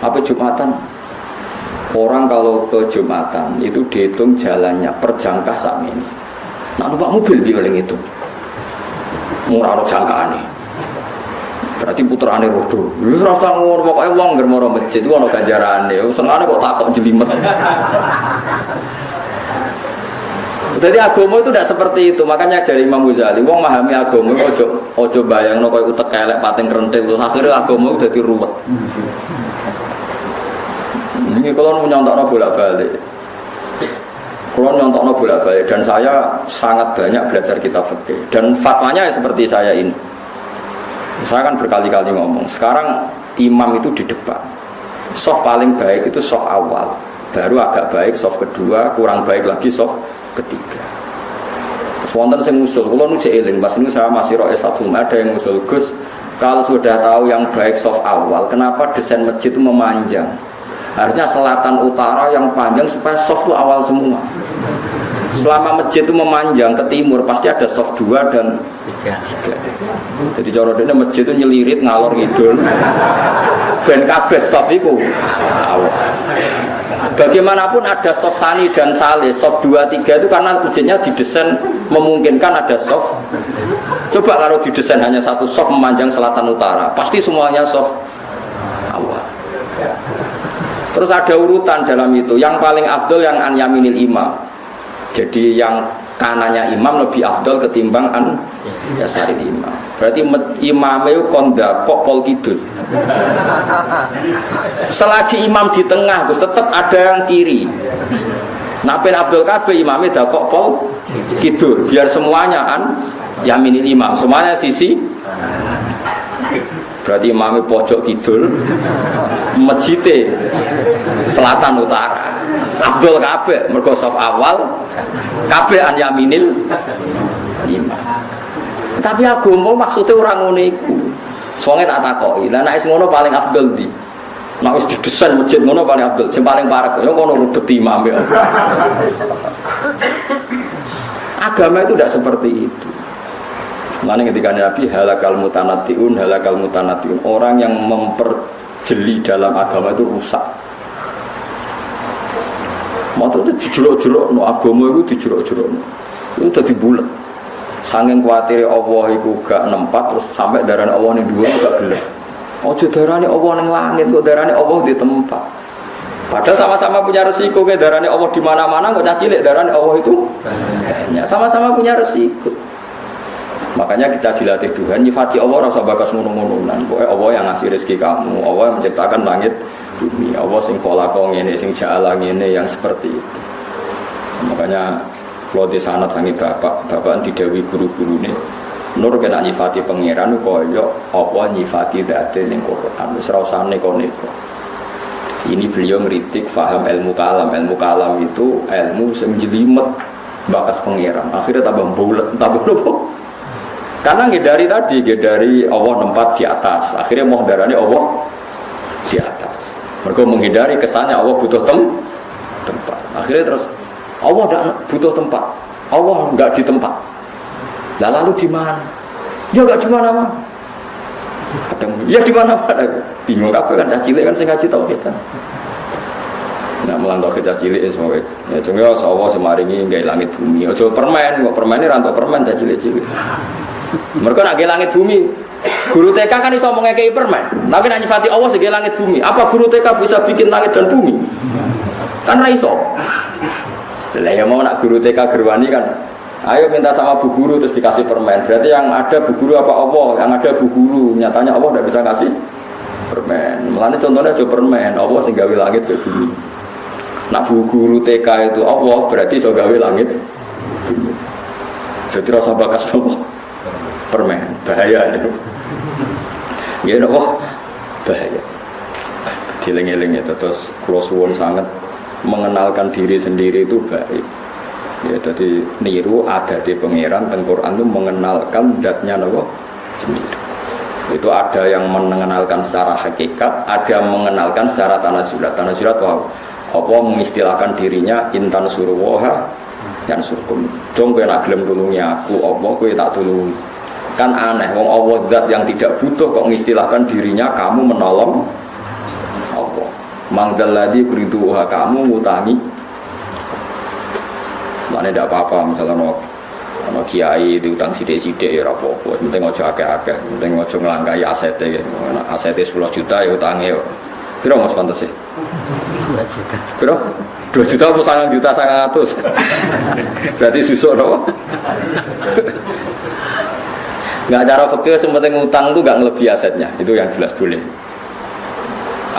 apa Jumatan? Orang kalau ke Jumatan itu dihitung jalannya per jangkah sakmene. Nah numpak mobil piye oleh itu? Ora ono jangkaane. Berarti puterane rodo. Wis ora usah ngono pokoke wong ngger maro masjid ku ono ganjarane. Senengane kok takok jelimet. Jadi agama itu tidak seperti itu. Makanya dari Imam Ghazali, wong memahami agama ojo bayangno koyo utek elek pating krentil terus akhirnya agama itu dadi ruwet. Ini kalau nyontok bolak-balik, dan saya sangat banyak belajar kitab fikih dan fatwanya seperti saya ini. Saya kan berkali-kali ngomong. Sekarang imam itu di depan. Soft paling baik itu soft awal, baru agak baik soft kedua, kurang baik lagi soft ketiga. Wonten sing usul, kalau nu eling, pas ini saya masih roes fatum ada yang usul Gus. Kalau sudah tahu yang baik soft awal, kenapa desain masjid itu memanjang? Harusnya selatan utara yang panjang supaya soft itu awal semua. Selama masjid itu memanjang ke timur pasti ada soft 2 dan 3. Jadi cara dene masjid itu nyelirit ngalor ngidul. Ben kabeh soft itu awal. Bagaimanapun ada soft sani dan saleh, soft 2, 3 itu karena masjidnya didesain memungkinkan ada soft. Coba kalau didesain hanya satu soft memanjang selatan utara, pasti semuanya soft awal. Terus ada urutan dalam itu. Yang paling afdol yang an yaminil imam. Jadi yang kanannya imam lebih afdol ketimbang an yasaril imam. Berarti imamnya kondak kok pol kidul. Selagi imam di tengah, terus tetap ada yang kiri. Nah, pen Abdul Kabeh imamnya dah kok pol kidul. Biar semuanya an yaminil imam. Semuanya sisi. Berarti imamnya pojok kidul, masjidnya selatan utara. Abdul Kabeh mergo saf awal, kabeh an yaminil imam. Tapi agama maksudnya orang ngono iku. Soale tak takoki, lah nek ngono paling afdal ndi? Nek wis didesain masjid ngono paling afdal, sing paling parek ya ngono rubet imam ya. Agama itu tidak seperti itu. Lalu ketika Nabi halakal mutanatiun, orang yang memperjeli dalam agama itu rusak. Maksudnya dijuruk-juruk, agama itu dijuruk-juruk, itu jadi bulat. Saking kuatire Allah iku gak nempat terus sampai darane Allah ning dhuwur gak gelem. Ojo darane Allah ning langit kok darane Allah di tempat. Padahal sama-sama punya resiko ke darane Allah di mana-mana kok cilik darane Allah itu banyak. Sama-sama punya resiko. Makanya kita dilatih Tuhan nyifati Allah rasa bakas ngono-ngononan. Pokoke Allah yang ngasih rezeki kamu, Allah yang menciptakan langit bumi, Allah sing khalaqa ngene, sing ja'ala ngene yang seperti itu. Makanya kalau di sanad sangi bapak didhawuhi guru-gurune nur kena nyifati pangeran kaya apa nyifati dzate ning Quran wis ora usah neko-neko. Ini beliau ngritik paham ilmu kalam. Ilmu kalam itu ilmu sing jelimet bakas pangeran. Akhirnya tambah bulet, tambah nopo? Karena ngedari Allah tempat di atas. Akhirnya mau darani Allah di atas. Mereka menghindari kesannya Allah butuh tempat. Akhirnya terus Allah tidak butuh tempat. Allah enggak di tempat. Lah lalu di mana? Ya enggak di mana-mana. Kadang ya di mana-mana. Bingung kabeh kan cilik kan sing ngaji tauhid kan. Nah melantau kita cilik semua. Ya cuma Allah semaringi gawe langit bumi. Aja permen, kok permene ra entuk permen dah cilik-cilik. Mereka nak gawe langit bumi. Guru TK kan iso ngekei permen. Tapi nak nyifati Allah sebagai langit bumi. Apa guru TK bisa bikin langit dan bumi? Kan ra iso. Lah ya mau nak guru TK gerwani kan. Ayo minta sama bu guru terus dikasih permen. Berarti yang ada bu guru apa Allah? Yang ada bu guru. Nyatanya Allah tidak bisa kasih permen. Mulane contohnya aja permen. Allah sing gawe langit dan bumi. Nak bu guru TK itu Allah berarti iso gawe langit bumi. Jadi rasa bakas Allah permen bahaya itu. Ya nopo bahaya. Dileng-eleng itu terus kula suwun sangat mengenalkan diri sendiri itu baik. Ya jadi niru ada di pangeran teng Quran itu mengenalkan zatnya nopo sendiri. Itu ada yang mengenalkan secara hakikat, ada yang mengenalkan secara tanasulat. Tanasulat wow, apa mengistilahkan dirinya intan suruwaha yang surkum. Jom kowe nak gelem tulungi aku, apa kowe tak tulungi. Kan aneh, wong Allah zat yang tidak butuh kok mengistilahkan dirinya kamu menolong Allah. Mangdalladzi kuriduha kamu ngutangi. Mana tidak apa-apa misalnya no kiai diutang sidik-sidik ya apa-apa. Penting ojo akeh-akeh, penting ojo ngelangkai asetnya. Asetnya 10 juta ya utangnya. Kira mas pantas sih? 2 juta. Kira? 2 juta apa 9 juta 900? Berarti susuk no? Nggak cara fakir sementing utang itu nggak ngelebihi asetnya. Itu yang jelas boleh.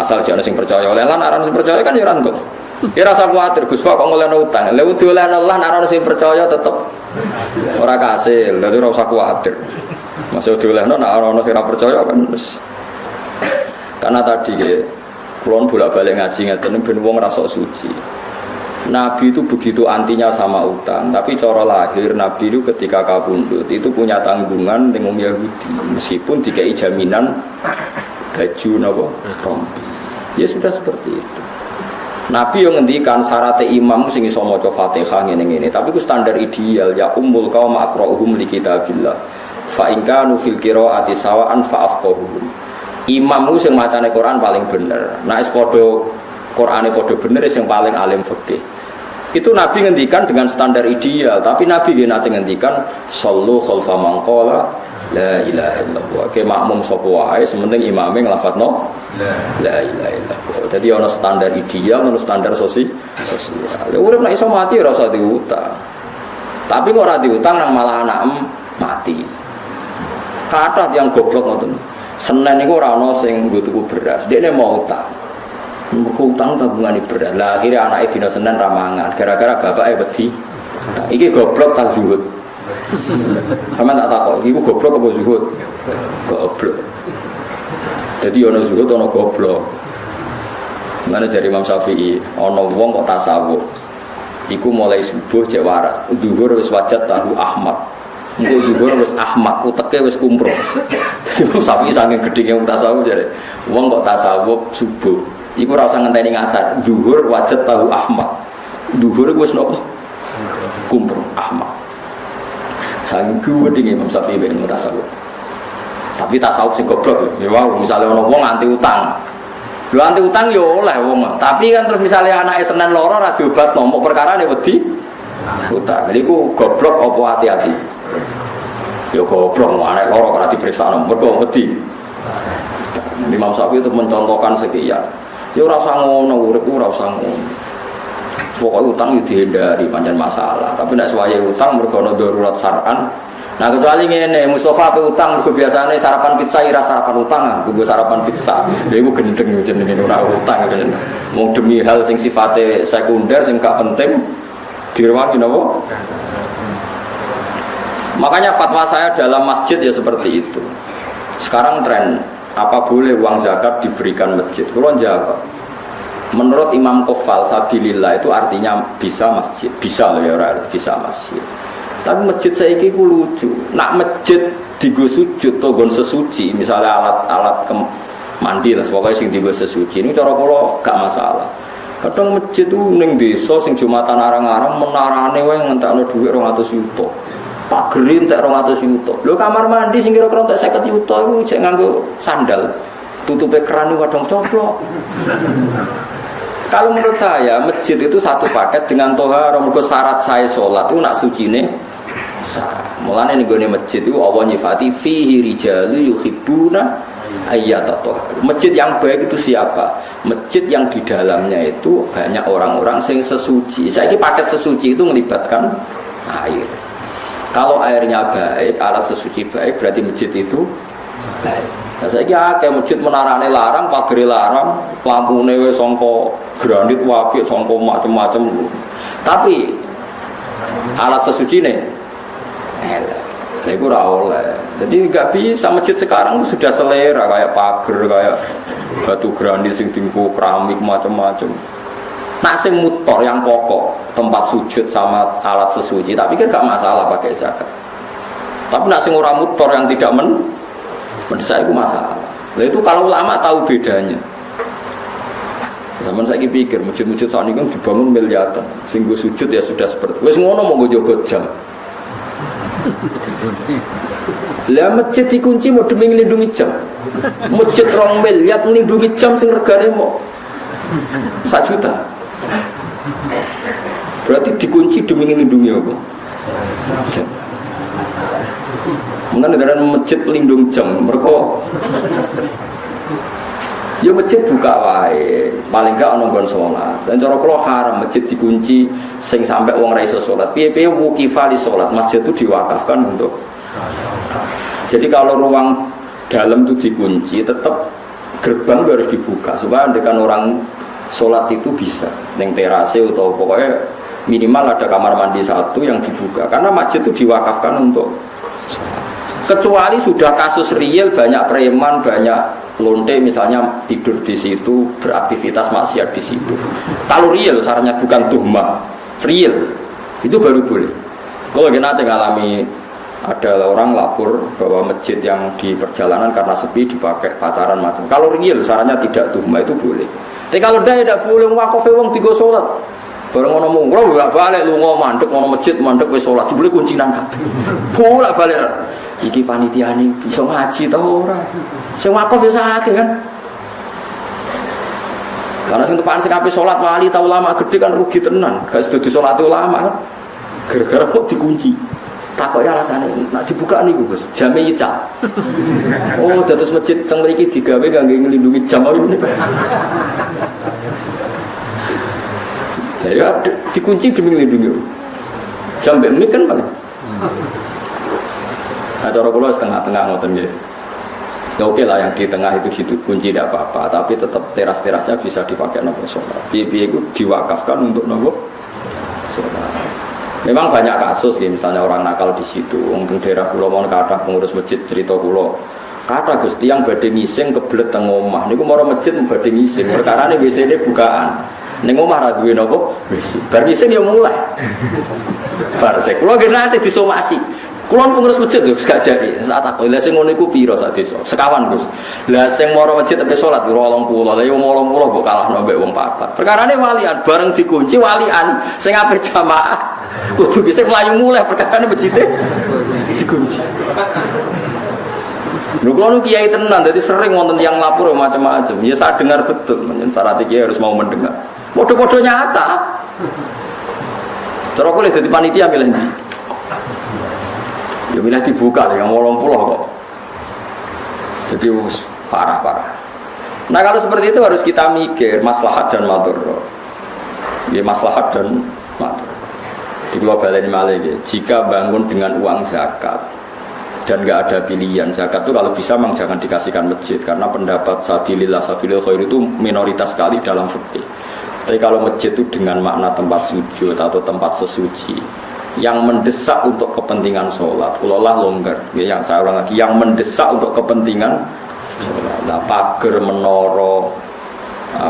Asal jangan sing percaya oleh lan aran sing percaya kan ya rantuk. Kira rasa kuatir Gus Pak kok ngolehno utang. Lha udolan Allah aran sing percaya tetep ora kasil. Dadi ora usah kuatir. Masih udolan nek ora ono sing ora percaya kan wis. Karena tadi ya kulon bolak-balik ngaji ngeten ben wong rasa suci. Nabi itu begitu antinya sama utang, tapi cara lahir Nabi itu ketika kabundut itu punya tanggungan dengan Yahudi, meskipun dikai jaminan baju napa rompi. Ya sudah seperti itu. Nabi yang ngendikan syarat imam sing iso maca Fatihah ngene-ngene, tapi itu standar ideal ya ummul qaum aqra'uhum li kitabillah. Fa in kanu fil qiraati sawa'an fa afqahuhum. Imam sing macane Quran paling bener. Nek padha Qurane padha bener sing paling alim fikih. Itu Nabi ngendikan dengan standar ideal, tapi Nabi nggih nate ngendikan sallu khalfa man qala la ilaha illallah. Ke makmum sapa wae sementing imame nglafadzno la ilaha illallah. Jadi ana standar ideal, ana standar sosial. Urip nek iso mati ora usah diutang. Tapi kok ora diutang nang malah anak mati. Kathah yang goblok ngoten. Senin niku ora ana sing nggo tuku beras. Dekne mau utang. Utang tabungan beras. Lah akhirnya anake dina Senin ra mangan gara-gara bapake wedi. Iki goblok ta zuhud. Sampeyan tak takok, iku goblok apa zuhud? Goblok. Jadi ana zuhud ana goblok. Mana dari Imam Syafi'i, ana wong kok tasawuf. Iku mulai subuh cek waras, zuhur wis wajat tahu Ahmad. Engko zuhur wis Ahmad, uteke wis kumpruk. Imam Syafi'i saking gedhe wong tasawuf jare, wong kok tasawuf subuh. Iku ora usah ngenteni ngasar, zuhur wajat tahu Ahmad. Zuhur wis nopo? Kumpruk Ahmad. Saking gedhe Imam Syafi'i ben tasawuf. Tapi tasawuf sing goblok ya wow, misale ana wong anti utang. Lho anti utang yo oleh wong. Tapi kan terus misalnya anake Senin loro ra diobatno, mok perkarane wedi utang. Lha iku goblok apa hati-hati? Ya goblok anek loro ora diperiksa mergo wedi. Imam Syafi'i itu mencontohkan sekian. Ya ora usah ngono, urip ora usah ngono. Pokoke utang itu dihindari pancen masalah, tapi nek suwaye utang mergo ana darurat syar'an. Nah kecuali ngene, Mustafa pe utang mergo biasane sarapan pizza ira sarapan utang, nggo sarapan pizza. Lha iku gendeng jenenge ora utang kan. Wong demi hal sing sifate sekunder sing gak penting direwangi napa? Makanya fatwa saya dalam masjid ya seperti itu. Sekarang tren, apa boleh uang zakat diberikan masjid? Kalau jawab, menurut Imam Qofal sabilillah itu artinya bisa masjid, bisa loh ya orang bisa masjid. Tapi masjid saya ini lucu. Nak masjid digo sujud atau gon sesuci, misalnya alat-alat mandi lah, pokoknya sing digo sesuci. Ini cara kalau gak masalah. Kadang masjid itu neng desa sing Jumatan arang-arang menarane wae ngentekno dhuwit 200 juta. Pak Gerin tak 200 juta. Lho kamar mandi sing kira-kira tak 50 juta iku jek nganggo sandal. Tutupe keran iku kadang coplok. Kalau menurut saya masjid itu satu paket dengan tohar. Mergo syarat saya sholat itu nak sucine sah. Mulane ning gone masjid itu Allah nyifati fihi rijalu yuhibbuna ayyatatohar. Masjid yang baik itu siapa? Masjid yang di dalamnya itu banyak orang-orang sing sesuci. Saiki paket sesuci itu melibatkan air. Kalau airnya baik, alat sesuci baik, berarti masjid itu baik. Nah, saya kira kayak masjid menarane larang, pagere larang, lampune wis sangka granit wapi, sangka macam-macam. Tapi alat sesuci nih, itu ora oleh. Jadi nggak bisa masjid sekarang sudah selera kayak pager, kayak batu granit, sing tingku keramik macam-macam. Nak sing mutor yang pokok tempat sujud sama alat sesuci, tapi kan gak masalah pakai zakat. Tapi nak sing ora mutor yang tidak mendesak itu masalah. Nah itu kalau ulama tahu bedanya. Zaman saya pikir masjid-masjid saat ini kan dibangun miliaran, sing go sujud ya sudah seperti. Wes ngono mau go jogo jam. Lah masjid dikunci mau demi nglindungi jam. Masjid 2 miliar nglindungi jam sing regane mau 1 juta. Berarti dikunci demi melindungi apa? Jam. Mungkin negara masjid pelindung jam, mereka ya masjid buka wae, paling gak ono nggon salat. Dan cara kula haram masjid dikunci sing sampai wong ra iso salat. Piye-piye wuqifa li salat, masjid itu diwakafkan untuk. Jadi kalau ruang dalam itu dikunci, tetap gerbang harus dibuka supaya andekan orang sholat itu bisa neng terase atau pokoknya minimal ada kamar mandi 1 yang dibuka karena masjid itu diwakafkan untuk kecuali sudah kasus real banyak preman banyak lonte misalnya tidur di situ beraktivitas maksiat di situ. Kalau real sarannya bukan tuhmah real itu baru boleh. Kalau kita ngalami ada orang lapor bahwa masjid yang di perjalanan karena sepi dipakai pacaran macam. Kalau real sarannya tidak tuhmah itu boleh. Tapi kalau dah tidak boleh wakofe wong tiga sholat. Bareng ngono mung, lho gak balik lunga mandek ngono masjid mandek wis sholat, jebule kuncinan kabeh. Bolak balik. Iki panitiane iso ngaji ta ora? Sing wakof ya sakit kan. Karena sing tepan sing ape sholat wali ta ulama gede kan rugi tenan. Gak sedo disolati ulama kan. Gara-gara kok dikunci. Takoke alasane nak dibuka niku Gus, jame ical. Oh, dados masjid teng mriki digawe kangge nglindungi jam iki. Ya dikunci demi nglindungi. Jam mbek mik kan paling. Nah, cara kula setengah-tengah ngoten guys. Ya oke lah yang di tengah itu kunci tidak apa-apa, tapi tetap teras-terasnya bisa dipakai nopo sholat. Piye-piye itu diwakafkan untuk nopo sholat. Memang banyak kasus ya, misalnya orang nakal di situ. Untuk daerah Pulau Mon kata pengurus masjid cerita Pulau kata Gusti yang badhe ngising kebelet teng omah. Niku mara masjid badhe ngising. Perkarane WC-ne bukaan. Ning omah ra duwe napa? WC. Bar ngising ya mulai. Bar sik kula nggih nate disomasi. Kula pengurus masjid lho gak jari. Saat aku lha sing ngono iku pira sak desa? Sekawan Gus. Lah sing mara masjid tepe salat 20. Lah yo 80 mbok kalahno mbek wong 4. Perkarane walian bareng dikunci walian sing ape jamaah. Kudu bisa melayu mulai perkara masjid dikunci. Lho kalau kiai tenan, jadi sering wonten yang lapor macam-macam. Ya saya dengar betul, syarat kiai harus mau mendengar. Podo-podo nyata. Cara boleh jadi panitia milih ndi? Ya milih dibuka yang 80 kok. Jadi parah. Nah kalau seperti itu harus kita mikir maslahat dan madharah. Ya maslahat dan madharah. Di global ini malah jika bangun dengan uang zakat dan nggak ada pilihan zakat itu kalau bisa memang jangan dikasihkan masjid karena pendapat sabilillah khair itu minoritas sekali dalam fikih. Tapi kalau masjid itu dengan makna tempat sujud atau tempat sesuci yang mendesak untuk kepentingan sholat, ulama longgar. Ya, yang saya ulang lagi, yang mendesak untuk kepentingan sholat. Nah, pagar, menara,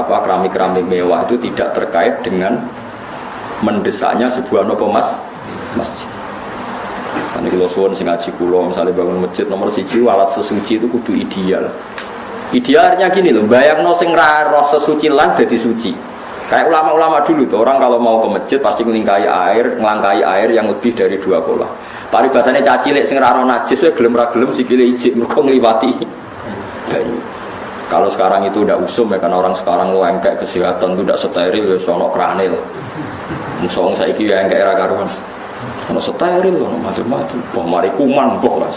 keramik-keramik mewah itu tidak terkait dengan mendesaknya sebuah masjid. Karena kalau suwon sing ngaji kula misalnya bangun masjid nomor 1 alat sesuci itu kudu ideal. Idealnya gini loh, bayangno sing ra roh sesuci lan dadi suci. Kayak ulama-ulama dulu tuh, orang kalau mau ke masjid pasti ngelangkai air yang lebih dari 2 kolah. Paribasane cacilik sing ra roh najis wae gelem ra gelem sikile ijik mergo ngliwati. Kalau sekarang itu udah usum ya, karena orang sekarang kayak kesehatan itu udah steril ya sono krane lah. Musuh saiki ya kayak ra karuan. Ono steril loh macam-macam. Wah mari kuman mbok Mas.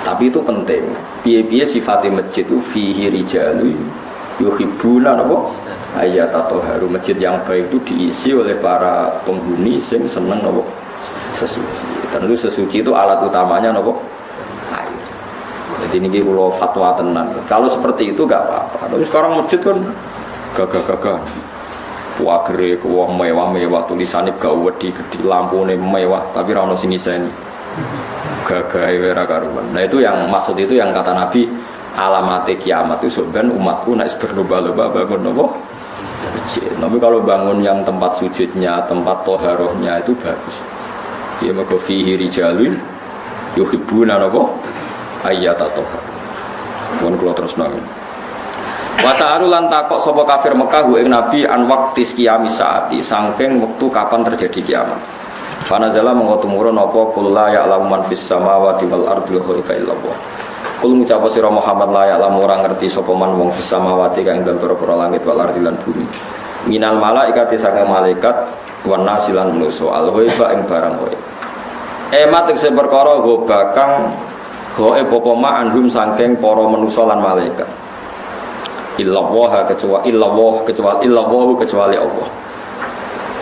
Tapi itu penting. Piye-piye sifatnya masjid itu fihi rijalu yuhibbuna napa ayat atau haru. Masjid yang baik itu diisi oleh para penghuni yang seneng napa sesuci. Tentu sesuci itu alat utamanya napa air. Jadi ini kalau fatwa tenan. Kalau seperti itu gak apa-apa. Tapi sekarang masjid kan gagah-gagah. Wagre kuwah mewah-mewah tulisannya gawedi gede lampune mewah tapi ra ono sing ngiseni. Gagah ora karuan. Nah itu yang maksud itu yang kata Nabi alamate kiamat itu sebenarnya umatku nek berlomba-lomba bangun nopo. Tapi kalau bangun yang tempat sujudnya, tempat toharohnya itu bagus. Ya mergo fihi rijalun yuhibbuna nopo ayat tohar. Mun kula terusno. Wasa'alu lan takok sapa kafir Mekah ing Nabi an waqtis qiyamis saati saking wektu kapan terjadi kiamat. Fanazala mengko tumurun apa kul la ya'lamu man fis samawati wal ardi ghaiba illallah. Kul ngucap sira Muhammad la ya'lamu ora ngerti sapa man wong fis samawati kang ing dalem para langit wal ardi lan bumi. Minal malaikati saking malaikat wan nasilan manusa al ghaiba ing barang ghaib. Emat sing perkara go bakang goe apa ma anhum saking para manusa lan malaikat. Illallah kecuali Allah.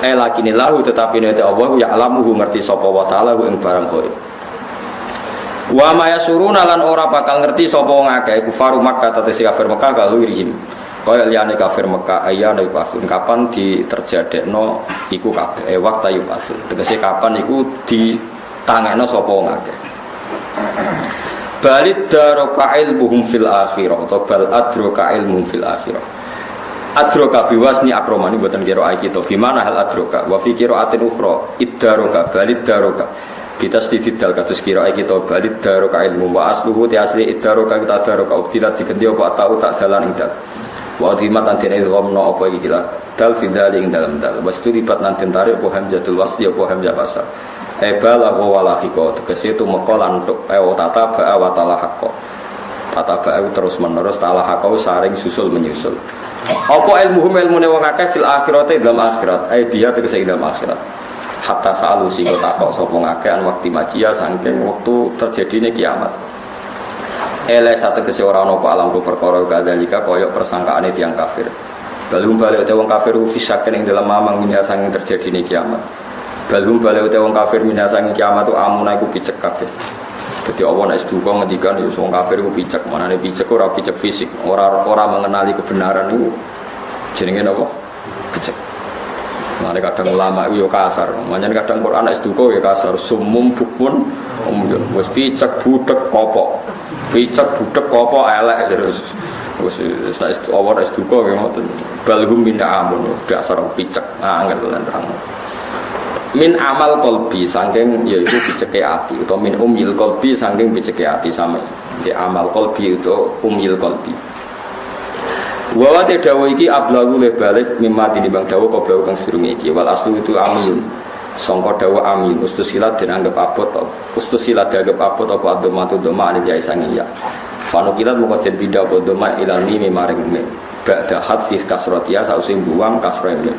Lakinillahu tetapi nek Allah ya alamuhu ngerti sapa wa taala ing barang ghaib. Wa ma yasuruna lan ora bakal ngerti sapa wong akeh kufaru Makkah tetesi kafir Makkah kalurihim. Kaya liyane kafir Makkah ayana pasun kapan diterjadekno iku kabeh waqta yupasun. Tegese kapan iku ditangekno sapa wong akeh. Balid daroka ilmuhum fil akhirah atau bal adroka ilmuhum fil akhirah. Adroka biwasni akromani buatan kira kita. Bimana hal adroka? Wa fi qiraatin ukhra iddaroka balid daroka. Bitasdidid dal kados kira kita balid daroka ilmu wa asluhu ti asli iddaroka kita daroka ubdilat diganti apa tau tak dalan ing dal. Wa dimat nanti idghamna apa iki dal fidali ing dalam dal. Wastu lipat nanti tarik apa hamzatul wasli apa hamzah wasal. Balagha walahiko tegese itu mekolan untuk tata ba'a wa talahaqqa. Tata ba'a terus menerus talahaqqa saring susul menyusul. Apa ilmuhum ilmune wong akeh fil akhirate dalam akhirat biha tegese dalam akhirat. Hatta sa'alu sing takok sapa ngakeh an wekti majia saking wektu terjadine kiamat. Satu tegese ora ana apa alam perkara kadalika kaya persangkaane tiyang kafir. Balum balik wong kafir fisak ning dalam mamang minha saking terjadine kiamat. Balum balik wong kafir minha saking kiamat tu amuna iku picek kabeh. Dadi Allah nek duka ngendikan ya wong kafir iku picek, manane picek ora picek fisik, ora mengenali kebenaran iku. Jenenge napa? Picek. Mane kadang ulama iku ya kasar, manjen kadang Quran nek duka ya kasar, sumum bukmun umyun. Wis picek budek kopok. Picek budek kopok elek terus. Wis Allah nek duka ya ngoten. Balhum min amun dasar picek angel lan terang. Min amal kolbi saking yaitu piceke ati atau min umil kolbi saking piceke ati sama di amal kolbi itu umil kolbi. Wa te dawa iki ablagu le balik mimma dinimbang dawa koblau kang sedurunge iki wal aslu itu amin sangka dawa amin ustusilat dianggap abot ustusilat dianggap abot apa adomatu doma ali ya sange ya fanukilat muka den pindah apa doma ilani maring me ba'da hadfis kasratia sausing buang kasrene.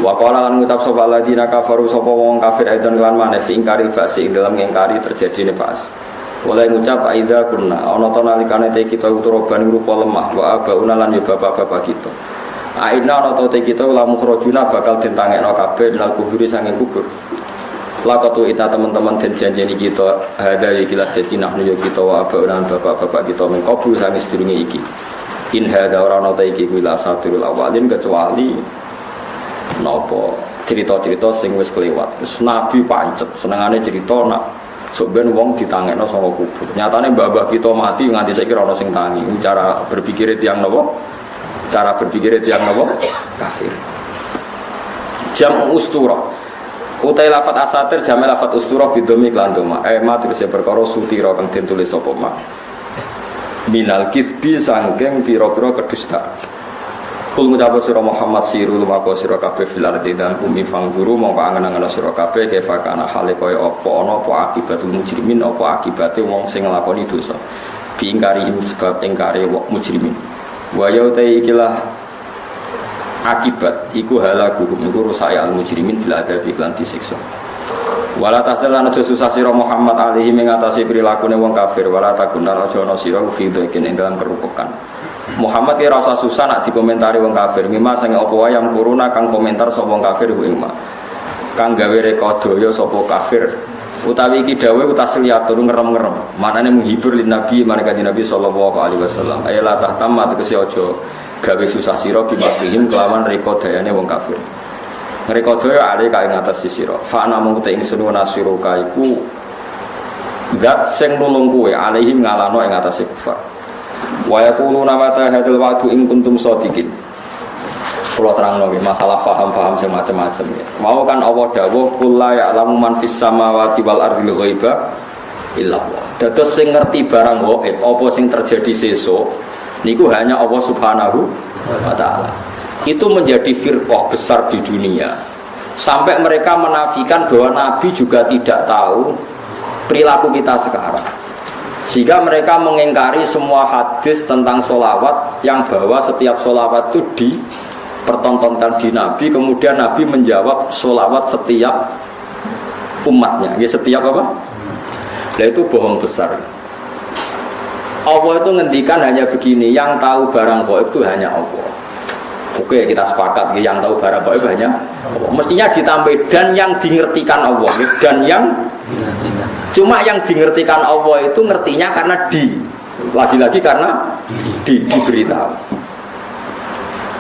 Wa qala lan ngucap sapa ladina kafaru sapa wong kafir aidan lan maneh fi ingkari basi ing dalam ngingkari terjadine bas. Oleh ngucap aida kunna ana to nalikane te kita uturoban rupa lemah wa abauna lan ya bapak-bapak kita. Aina ana to te kita lamu khrajuna bakal ditangekno kabeh nal kuburi sange kubur. Lakatu ita teman-teman den janjeni kita hada iki lah jadi nahnu yo kita wa abauna bapak-bapak kita mengkobu sange sedurunge iki. In hada ora ana te iki kuwi saturul awalin kecuali napa cerita-cerita sing wis kelewat. Terus Nabi pancet senengane cerita nak sok ben wong ditangekno saka kubur. Nyatane mbah-mbah kita mati nganti saiki ora ono sing tangi. Cara berpikir tiyang napa? Cara berpikir tiyang napa? Kafir. Jam ustura. Utai lafat asatir jame lafat ustura bidomi lan doma. Ma tegese perkara sutira kang den tulis sapa ma. Minal kisbi sangking pira-pira kedustaan. Kul ngucap sira Muhammad siru lumako sira kabeh fil ardi dan bumi fangguru mongko angen-angen sira kabeh kefakana hale kaya apa ana apa akibatul mujrimin apa akibate wong sing nglakoni dosa bi ingkarihim sebab ingkare wong mujrimin wa yauta ikilah akibat iku halakuhum iku rusai al mujrimin bila ada iklan disiksa wala taslan aja susah sira Muhammad alaihi mengatasi prilakune wong kafir wala takunan aja ana sira fi dhekin ing dalam kerupukan Muhammad ki rasa susah nak dikomentari wong kafir. Mima sing apa wae yang kuruna kang komentar sapa wong kafir ku ing kang gawe rekodaya sapa kafir. Utawi iki dawuh utasliatur ngerem-ngerem. Manane menghibur lin Nabi marang Nabi sallallahu alaihi wasallam. Ayala tahtamma tegese aja gawe susah sira bimakrihim kelawan rekodayane wong kafir. Rekodaya ale kae ngatas sira. Fa ana mung te ingsun nasiruka iku zat sing nulung kowe alaihim ngalano ing atase kufar. Wa yaquluna mata hadzal wa'du in kuntum shadiqin. Kula terangno masalah paham-paham sing macam-macam ya. Mau kan Allah dawuh qul la ya'lamu man fis samawati wal ardi ghaiba illa Allah. Dados sing ngerti barang gaib apa sing terjadi sesuk niku hanya Allah Subhanahu wa taala. Itu menjadi firqah besar di dunia. Sampai mereka menafikan bahwa Nabi juga tidak tahu perilaku kita sekarang. Sehingga mereka mengingkari semua hadis tentang sholawat yang bahwa setiap sholawat itu dipertontonkan di Nabi. Kemudian Nabi menjawab sholawat setiap umatnya. Ya, setiap apa? Nah, itu bohong besar. Allah itu ngendikan hanya begini, yang tahu barang gaib itu hanya Allah. Oke, kita sepakat yang tahu barang gaib hanya Allah. Mestinya ditambah dan yang dingertikan Allah. Dan yang cuma yang dingertikan Allah itu ngertinya karena lagi-lagi karena diberitahu.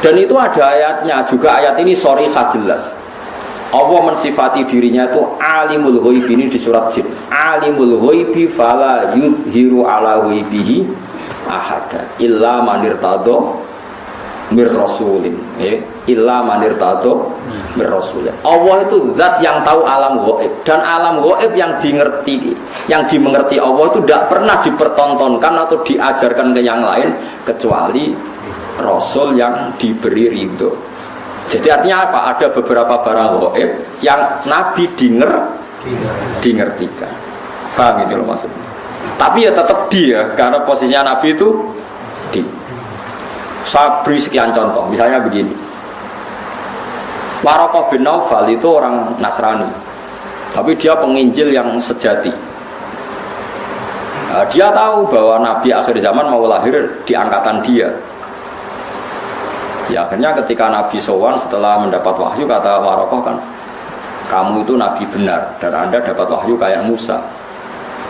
Dan itu ada ayatnya juga, ayat ini sharihah jelas. Allah mensifati dirinya itu alimul ghaib, ini di surat Jin. Alimul ghaibi fala yuzhiru ala ghaibihi ahada illa man irtadha mir rasulin, illa man irtadha mir rasulin. Allah itu zat yang tahu alam gaib, dan alam gaib yang dimengerti Allah itu tidak pernah dipertontonkan atau diajarkan ke yang lain kecuali rasul yang diberi ridho. Jadi artinya apa? Ada beberapa barang gaib yang Nabi dingertikan. Paham gitu loh maksudnya. Tapi ya tetap dia, karena posisinya Nabi itu di. Saya beri sekian contoh, misalnya begini. Waraqah bin Naufal itu orang Nasrani, tapi dia penginjil yang sejati. Dia tahu bahwa Nabi akhir zaman mau lahir di angkatan dia. Ya, akhirnya ketika Nabi sowan setelah mendapat wahyu, kata Waraqah kan, kamu itu Nabi benar dan Anda dapat wahyu kayak Musa.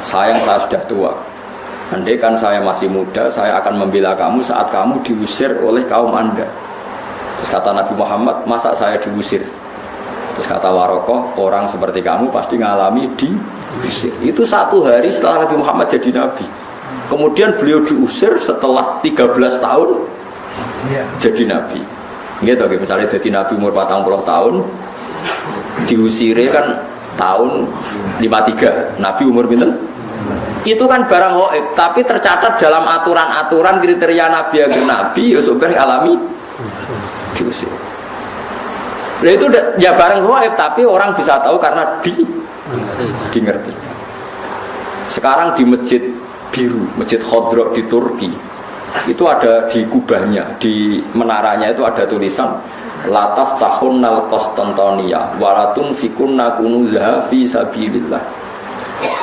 Saya yang sudah tua. Andai kan saya masih muda, saya akan membela kamu saat kamu diusir oleh kaum Anda. Terus kata Nabi Muhammad, masa saya diusir? Terus kata Waraqah, orang seperti kamu pasti ngalami diusir. Itu 1 hari setelah Nabi Muhammad jadi Nabi. Kemudian beliau diusir setelah 13 tahun jadi Nabi. Gitu, misalnya jadi Nabi umur 40 tahun, diusirnya kan tahun 53. Nabi umur pinten? Itu kan barang gaib, tapi tercatat dalam aturan-aturan kriteria Nabi agar Nabi Yusuf alami diusir. Nah itu ya barang gaib, tapi orang bisa tahu karena dingerti. Sekarang di Masjid Biru, Masjid Khodro di Turki, itu ada di kubahnya, di menaranya itu ada tulisan lataf tahunnal Konstantinia walatun fikunna kunuzaha fi sabilillah.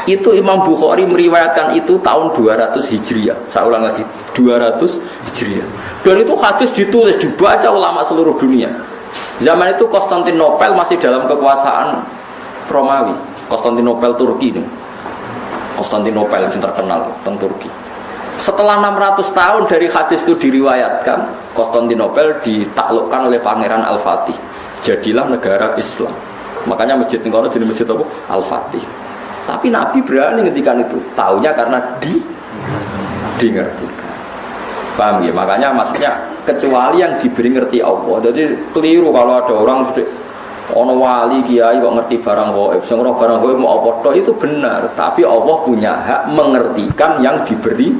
Itu Imam Bukhari meriwayatkan itu tahun 200 Hijriah. Saya ulang lagi, 200 Hijriah. Dan itu hadis ditulis, dibaca ulama seluruh dunia. Zaman itu Konstantinopel masih dalam kekuasaan Romawi. Konstantinopel Turki ini. Konstantinopel yang terkenal tentang Turki. Setelah 600 tahun dari hadis itu diriwayatkan, Konstantinopel ditaklukkan oleh Pangeran Al-Fatih. Jadilah negara Islam. Makanya masjid ini jadi masjid apa? Al-Fatih. Tapi Nabi berani ngendikan itu, taunya karena dingertikan. Paham ya? Makanya maksudnya kecuali yang diberi ngerti Allah. Jadi keliru kalau ada orang ono wali kiai kok ngerti barang gaib, sing ora barang gaib mau apa tok, itu benar, tapi Allah punya hak mengertikan yang diberi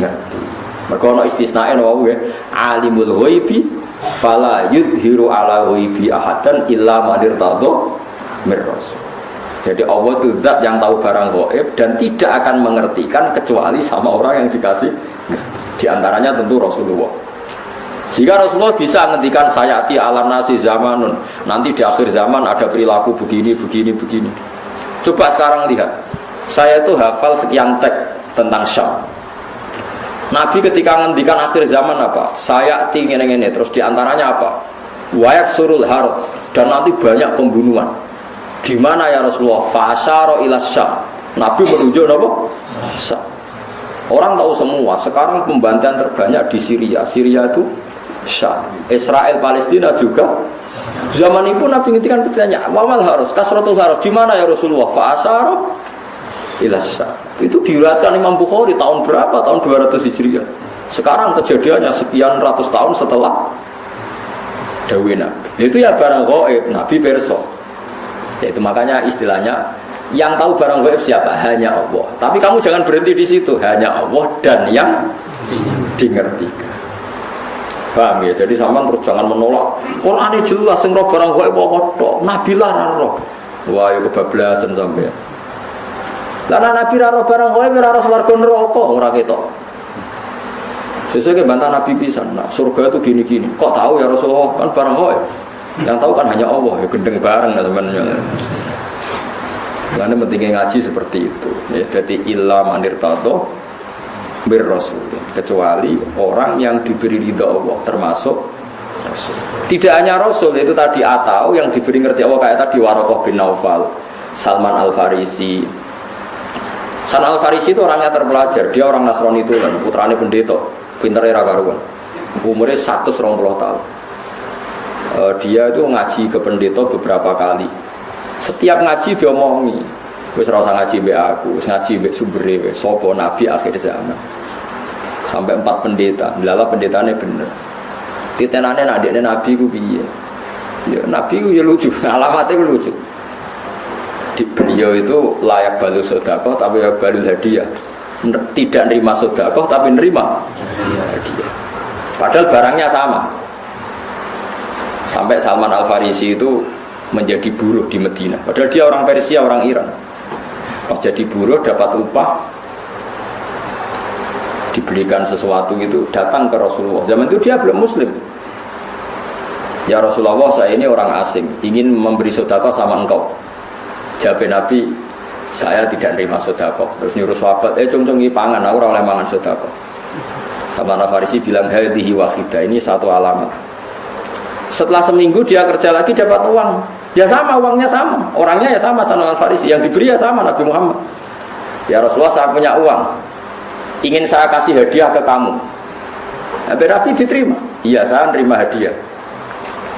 ngerti. Mergo ono istisnae wae ya, alimul ghaibi fala yudhiru ala ghaibi ahadan illa man irtadha mir rasul. Jadi Allah itu zat yang tahu barang gaib dan tidak akan mengertikan kecuali sama orang yang dikasih. Di antaranya tentu Rasulullah. Sehingga Rasulullah bisa ngendikan sayati ala nasi zamanun. Nanti di akhir zaman ada perilaku begini. Coba sekarang lihat. Saya itu hafal sekian teks tentang Syam. Nabi ketika ngendikan akhir zaman apa? Sayati ngene-ngene. Terus di antaranya apa? Wayak surul harut. Dan nanti banyak pembunuhan. Di mana ya Rasulullah? Fa'asyara ila Syam. Nabi menunjuk apa? Syam. Orang tahu semua. Sekarang pembantaian terbanyak di Syria. Syria itu Syam. Israel Palestina juga. Zaman itu Nabi ngintikan bertanya, wamal harus kasratul harus. Di mana ya Rasulullah? Fa'asyara ila Syam. Itu diriwayatkan Imam Bukhari tahun berapa? Tahun 200 Hijriah. Sekarang kejadiannya sekian ratus tahun setelah dawuh Nabi. Itu ya barang gaib Nabi perso. Itu makanya istilahnya yang tahu barang gaib siapa? Hanya Allah. Tapi kamu jangan berhenti di situ. Hanya Allah dan yang dingertikan. Paham ya? Jadi sampean terus jangan menolak. Quran ini jelas sing roh barang gaib apa tok. Nabi lah ra roh. Wah, ya kebablasan sampean. Karena Nabi ra roh barang gaib ora roh swarga neraka ora ketok. Sesuai bantah Nabi pisan. Nah, surga itu gini-gini. Kok tahu ya Rasulullah? Kan barang gaib. Yang tahu kan hanya Allah, ya gendeng bareng teman-teman. Karena pentingnya ngaji seperti itu. Ya, jadi illa manir tato bir rasul. Kecuali orang yang diberi ridha Allah, termasuk Rasul. Tidak hanya Rasul itu tadi atau yang diberi ngerti Allah kayak tadi Waraqah bin Naufal, Salman Al Farisi. Salman Al Farisi itu orangnya terpelajar. Dia orang Nasrani itu kan, putrane pendeta, pintere ra karuan. Umurnya 120 tahun. Dia itu ngaji ke pendeta beberapa kali. Setiap ngaji dia omongi, wis ora usah ngaji mbek aku, wis ngaji mbek sumbere wis sapa nabi akhir zaman. Sampai 4 pendeta, lala pendetane bener. Titenane nak dekne nabi ku piye? Ya nabi ku ya lucu, alamatnya ku lucu. Di beliau itu layak balu sedekah tapi layak balu hadiah. Tidak nerima sedekah tapi nerima hadiah. Padahal barangnya sama. Sampai Salman Al Farisi itu menjadi buruh di Medina. Padahal dia orang Persia, orang Iran. Pas jadi buruh dapat upah, dibelikan sesuatu gitu, datang ke Rasulullah. Zaman itu dia belum Muslim. Ya Rasulullah, saya ini orang asing, ingin memberi sedekah sama engkau. Jawab Nabi, saya tidak nerima sedekah. Terus nyuruh sahabat, cung-cungi pangan, aku ora oleh mangan sedekah. Salman Al Farisi bilang, hadhihi wahidah, ini satu alamat. Setelah seminggu dia kerja lagi dapat uang. Ya sama, uangnya sama. Orangnya ya sama, Salman Al Farisi. Yang diberi ya sama, Nabi Muhammad. Ya Rasulullah, saya punya uang. Ingin saya kasih hadiah ke kamu. Nabi diterima. Iya, saya nerima hadiah.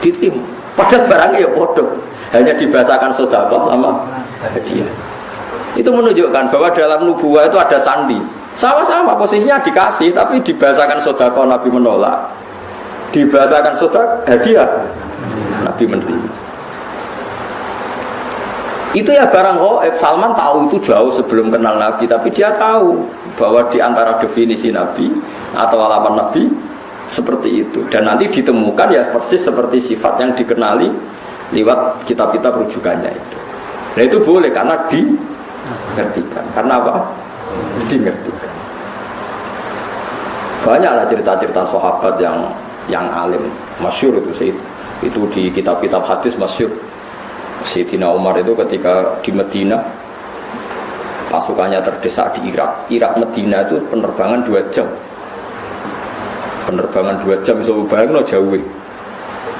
Diterima. Padahal barangnya ya bodoh. Hanya dibahasakan sedekah sama hadiah. Itu menunjukkan bahwa dalam nubuwah itu ada sandi. Sama-sama posisinya dikasih, tapi dibahasakan sedekah Nabi menolak. Dibahasakan sedekah hadiah Nabi menerima. Itu ya barang gaib. Salman tahu itu jauh sebelum kenal Nabi, tapi dia tahu bahwa di antara definisi Nabi atau alamat Nabi seperti itu. Dan nanti ditemukan ya persis seperti sifat yang dikenali lewat kitab-kitab rujukannya itu. Nah itu boleh karena dimengertikan. Karena apa? Dimengertikan. Banyaklah cerita-cerita sahabat yang alim, masyhur itu Sayyid Itu di kitab-kitab hadis masyhur. Sayyidina Umar itu ketika di Medina pasukannya terdesak di Irak. Irak Medina itu penerbangan 2 jam. Penerbangan 2 jam bisa bayangno jauh.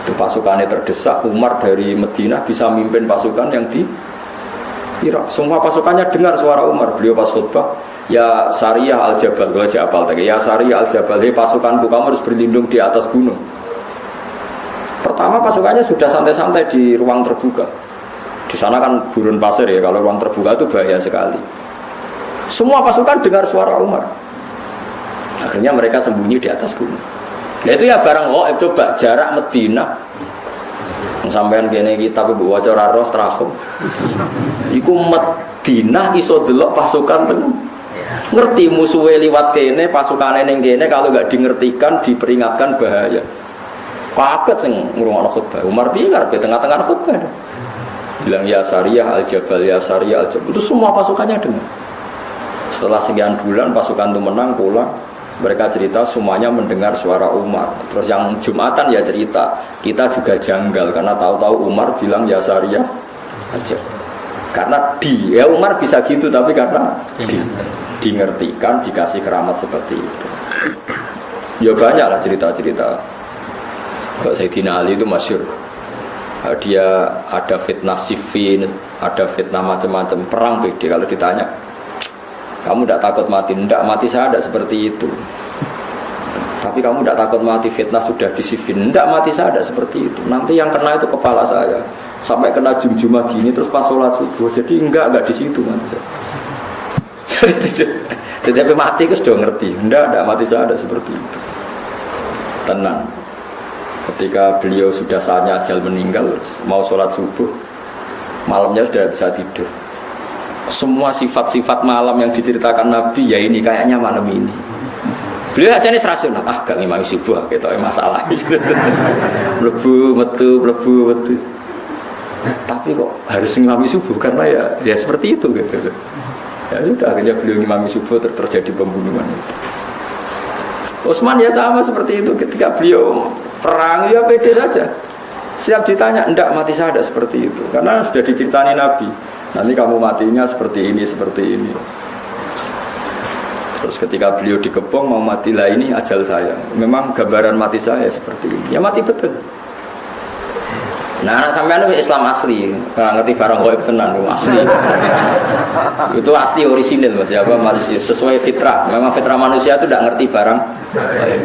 Itu pasukannya terdesak, Umar dari Medina bisa mimpin pasukan yang di Irak. Semua pasukannya dengar suara Umar. Beliau pas khutbah, ya Sariyah al-Jabal, gue aja apal tadi. Ya Sariyah al-Jabal, hei pasukanku, kamu harus berlindung di atas gunung. Pertama pasukannya sudah santai-santai di ruang terbuka. Di sana kan gurun pasir ya, kalau ruang terbuka itu bahaya sekali. Semua pasukan dengar suara Umar. Akhirnya mereka sembunyi di atas gunung. Nah itu ya barang coba jarak Medina. Sampean kene kita ibu waca ora ros trahum. Iku Medina iso delok pasukan ten. Ngerti musuhe liwat kene, pasukane ning kene kalau enggak dingertikan diperingatkan bahaya. Kaget sing ngrungokno khutbah. Umar piye karepe tengah-tengah khutbah. Bilang ya Sariyah al-Jabal, ya Sariyah al-Jabal. Itu semua pasukannya dengar. Setelah sekian bulan pasukan itu menang pulang. Mereka cerita semuanya mendengar suara Umar. Terus yang Jumatan ya cerita, kita juga janggal karena tahu-tahu Umar bilang ya Sariyah aja. Karena ya Umar bisa gitu tapi karena dingertikan, dikasih keramat seperti itu. Ya banyaklah cerita-cerita. Kalau Sayyidina Ali itu masyhur. Dia ada fitnah Siffin, ada fitnah macam-macam perang PD. Kalau ditanya, kamu tidak takut mati? Tidak, mati saya tidak seperti itu. Tapi kamu tidak takut mati, fitnah sudah di Siffin? Tidak, mati saya tidak seperti itu. Nanti yang kena itu kepala saya. Sampai kena jum-jumah gini, terus pas sholat subuh. Jadi enggak di situ mati saya. Jadi mati itu sudah ngerti. Tidak, mati saya tidak seperti itu. Tenang. Ketika beliau sudah saatnya ajal meninggal, mau sholat subuh, malamnya sudah bisa tidur. Semua sifat-sifat malam yang diceritakan Nabi, ya ini kayaknya malam ini. Beliau aja nih serasun, gak ngimami subuh, gitu masalah. Mlebu metu. Tapi kok harus ngimami subuh karena ya seperti itu gitu. Ya sudah akhirnya beliau ngimami subuh terjadi pembunuhan. Utsman ya sama seperti itu ketika beliau perang ya pede saja. Siap ditanya, enggak mati saya tidak seperti itu. Karena sudah diceritani Nabi. Nanti kamu matinya seperti ini. Terus ketika beliau dikepung mau mati lah ini ajal saya. Memang gambaran mati saya seperti ini. Ya mati betul. Nah, sampean itu Islam asli, nggak ngerti barang gaib tenan asli. Itu asli orisinil Mas, apa manusia sesuai fitrah. Memang fitrah manusia itu tidak ngerti barang gaib.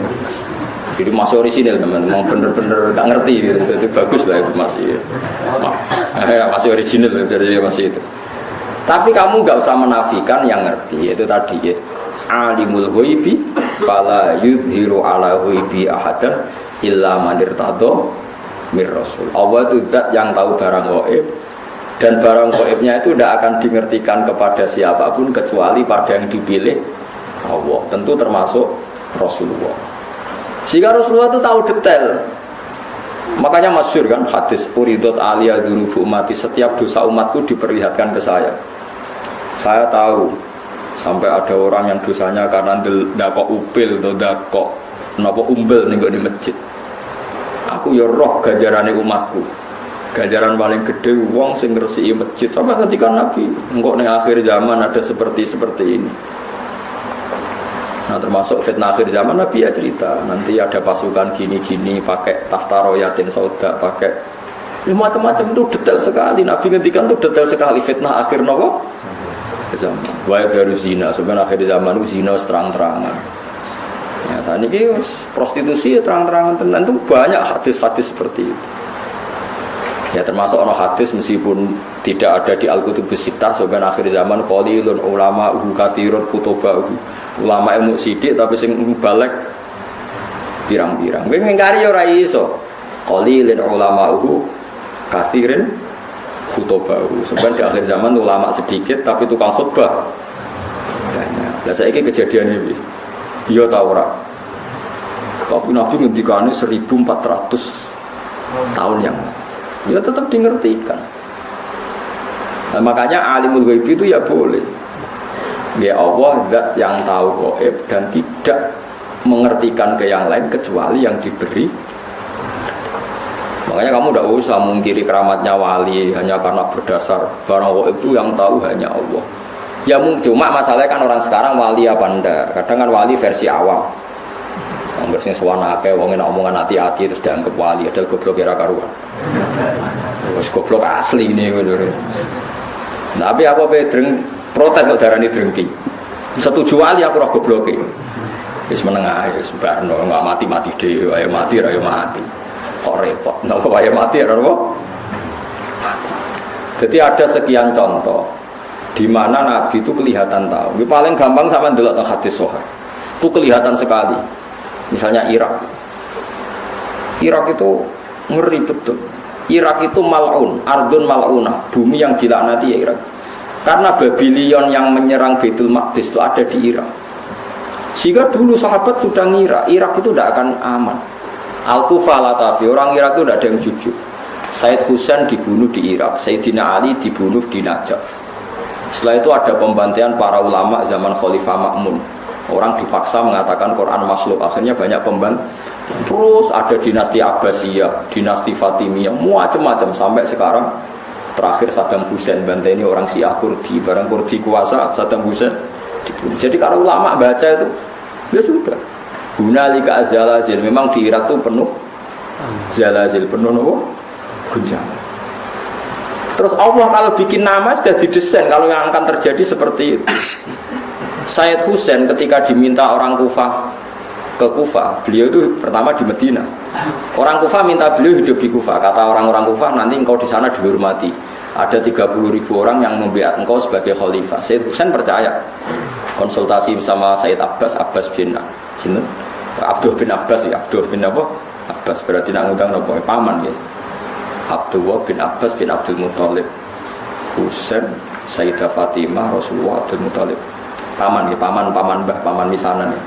Jadi masih orisinil teman, memang bener-bener nggak ngerti gitu. Itu bagus lah itu masih orisinil jadi masih itu. Tapi kamu nggak usah menafikan yang ngerti itu tadi ya. Alimul ghaibi fala yudhiru ala ghaibi ahadan illa man irtado mir rasul. Allah itu zat yang tahu barang gaib dan barang gaibnya itu tidak akan dimengertikan kepada siapapun kecuali pada yang dipilih Allah. Tentu termasuk Rasulullah. Jika Rasulullah itu tahu detail, makanya masyhur kan hadis uridot aliyah dzurubu umati, setiap dosa umatku diperlihatkan ke saya. Saya tahu sampai ada orang yang dosanya karena ndakok upil atau ndakok napa umbel ning di masjid. Aku ya roh ganjarane umatku. Ganjaran paling gede wong sing ngresiki masjid. Sampai ketika Nabi engko ning akhir zaman ada seperti ini. Nah termasuk fitnah akhir zaman Nabi ya cerita nanti ada pasukan gini-gini pakai tahta royatin sauda pakai macam-macam itu detail sekali. Nabi ngendikan itu detail sekali fitnah akhir nopo zaman. Wae baru zina sebenarnya akhir zaman itu zina terang-terangan. Ya saat ini prostitusi ya terang-terangan tenan itu banyak hadis-hadis seperti itu. Ya termasuk ono hadis meskipun tidak ada di Al-Kutubus Sittah sebenarnya akhir zaman qalilun ulama katsirun kutubah ulama ilmu sidik tapi sing balik pirang-pirang. Kowe ngingkari ora iso. Qalilun ulama katsirin kutubah. Sebenarnya di akhir zaman ulama sedikit tapi tukang khutbah banyak. Lah saiki kejadian iki. Iya ta ora? Tapi Nabi ngendikane 1400 tahun yang ya tetap dingertikan. Nah, makanya alimul ghaib itu ya boleh. Ya Allah zat yang tahu gaib dan tidak mengertikan ke yang lain kecuali yang diberi. Makanya kamu tidak usah mengkiri keramatnya wali hanya karena berdasar barang itu yang tahu hanya Allah. Ya cuma masalahnya kan orang sekarang wali apa enggak. Kadang kan wali versi awam. Angger sing suwana akeh wong enak omongan hati-hati terus dianggap wali, padahal goblok kira karuan. Wis goblok asli ini ngono. Tapi aku pedreng protes kok darani drengki. Setuju wali aku ora gobloke. Wis menengah wis barno enggak mati-mati dhewe, ayo mati ra yo mati. Kok repot, napa wae mati ora apa? Jadi ada sekian contoh di mana Nabi itu kelihatan tahu. Ini paling gampang sama ndelok hadis sahih. Itu kelihatan sekali. Misalnya Irak. Irak itu ngeri betul. Irak itu mal'un, ardun mal'unah, bumi yang dilaknati ya Irak. Karena Babylon yang menyerang Baitul Maqdis itu ada di Irak. Sehingga dulu sahabat sudah ngira Irak itu tidak akan aman. Al-Kufah Latafi, orang Irak itu tidak ada yang jujur. Said Husain dibunuh di Irak, Sayyidina Ali dibunuh di Najaf. Setelah itu ada pembantaian para ulama zaman Khalifah Ma'mun. Orang dipaksa mengatakan Quran makhluk, akhirnya banyak pembantaian. Terus ada dinasti Abbasiyah, dinasti Fatimiyah, macam-macam sampai sekarang. Terakhir Saddam Hussein bantai ini orang Syiah Kurdi, barang Kurdi kuasa Saddam Hussein dibunuh. Jadi kalau ulama baca itu, ya sudah. Hunalika zalazil, memang di Irak itu penuh zalazil, penuh apa? Guncangan. Terus Allah kalau bikin nama sudah didesain kalau yang akan terjadi seperti itu. Said Husain ketika diminta orang Kufah ke Kufah, beliau itu pertama di Medina. Orang Kufah minta beliau hidup di Kufah. Kata orang-orang Kufah, nanti engkau di sana dihormati. Ada 30.000 orang yang membiat engkau sebagai khalifah. Said Husain percaya. Konsultasi bersama Said Abbas bin Abdul bin Abbas ya, Abdul bin apa? Abbas berarti nak ngundang nopo paman ya. Abdullah bin Abbas bin Abdul Muthalib. Husain, Sayyidah Fatimah, Rasulullah Abdul Muthalib. Paman ya, paman mbah, paman misanan ya.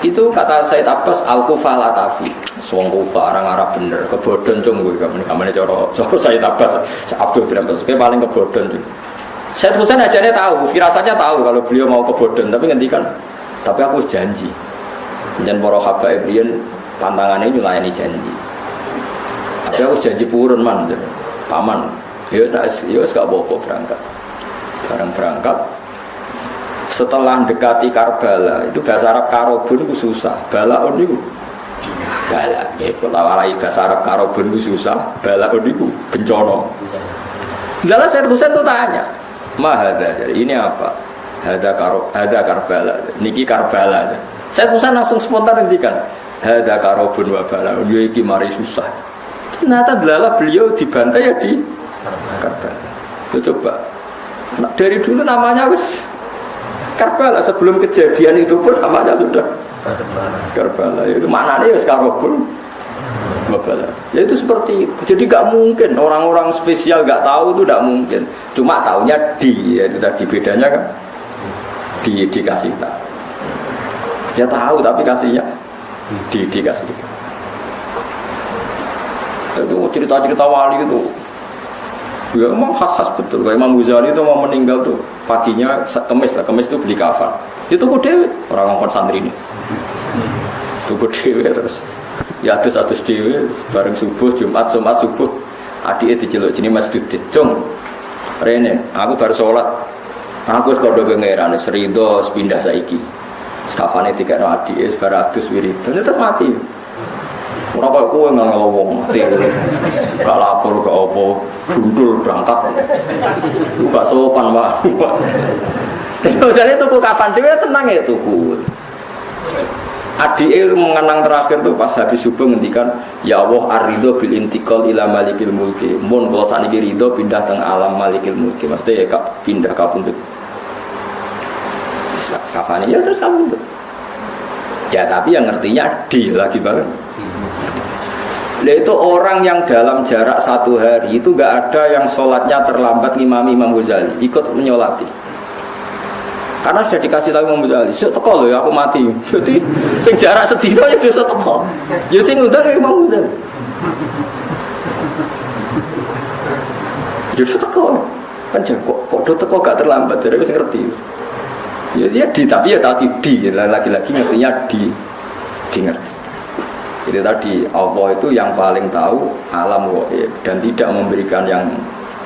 Itu kata Said Abbas Al-Kufah Latafi. Wong Kufah orang Arab bener, kebodhon cung kowe kamane cara Said Abbas, Abdul bin Abbas kowe paling kebodhon cung. Said Husain ajane tahu, firasatnya tahu kalau beliau mau kebodhon, tapi ngendikan tapi aku janji. Dan para habaib riyen pantangannya nyulayani janji. Tapi aku janji purun man, paman. Ya wis gak apa-apa berangkat. Bareng berangkat. Setelah dekati Karbala, itu bahasa Arab karobun itu susah. Balaun itu bala. Ya kalau walai bahasa Arab karobun itu susah, balaun itu bencana. Lalu Said Husain itu tanya, "Mahada, ini apa?" Hada Karbala, niki Karbala. Saya Husain langsung spontan ngendikan, hada karobun wa bala, dia iki mari susah. Ternyata adalah beliau dibantai ya di Karbala. Coba, nah, dari dulu namanya wis Karbala, sebelum kejadian itu pun namanya sudah Karbala. Itu maknanya wis karobun wa bala. Ya itu seperti itu. Jadi gak mungkin orang-orang spesial gak tahu itu gak mungkin. Cuma taunya ya itu tadi bedanya kan. Dikasih tahu. Dia tahu tapi kasihnya dikasih. Itu cerita-cerita wali itu ya memang khas betul. Kayak Imam Ghazali itu mau meninggal tuh paginya kemis itu beli kafan. Itu kok dewe orang ngongkon santri ini. Tuku dewe terus ya atus dewe bareng subuh Jumat subuh adike diceluk jenenge Mas Dudit. Cung. Rene, aku baru sholat. Aku sekolah pengeran, serido pindah saiki. Sekafane tiga adik, sebaratus wiridan, terus mati. Kenapa aku nggak ngomong mati? Gak lapor, gak opo, gundul berangkat. Gak sopan pak. Jadi tuku kapan dia tenang ya tuku. Adik mengenang terakhir tuh pas habis subuh ngendikan, ya Allah ar-ridho bil intiqal ila malikil mulki. Mun kalau saat ini ridho pindah teng alam malikil mulki, maksudnya ya pindah kapundut. Kapan ya terus kapundut. Ya tapi yang ngertinya di lagi banget. Nah itu orang yang dalam jarak 1 hari itu nggak ada yang sholatnya terlambat ngimami Imam Ghazali ikut menyolati. Karena sudah dikasih tahu Imam Ghazali, teko loh ya aku mati. Jadi sing jarak sedina ya dosa teko. Ya sing ngundang Imam Ghazali. Jadi teko. Kan kok do teko gak terlambat, jadi wis ngerti. Ya dia tapi ya tadi di lagi-lagi ngertinya di ngerti. Itu tadi Allah itu yang paling tahu alam ghaib dan tidak memberikan yang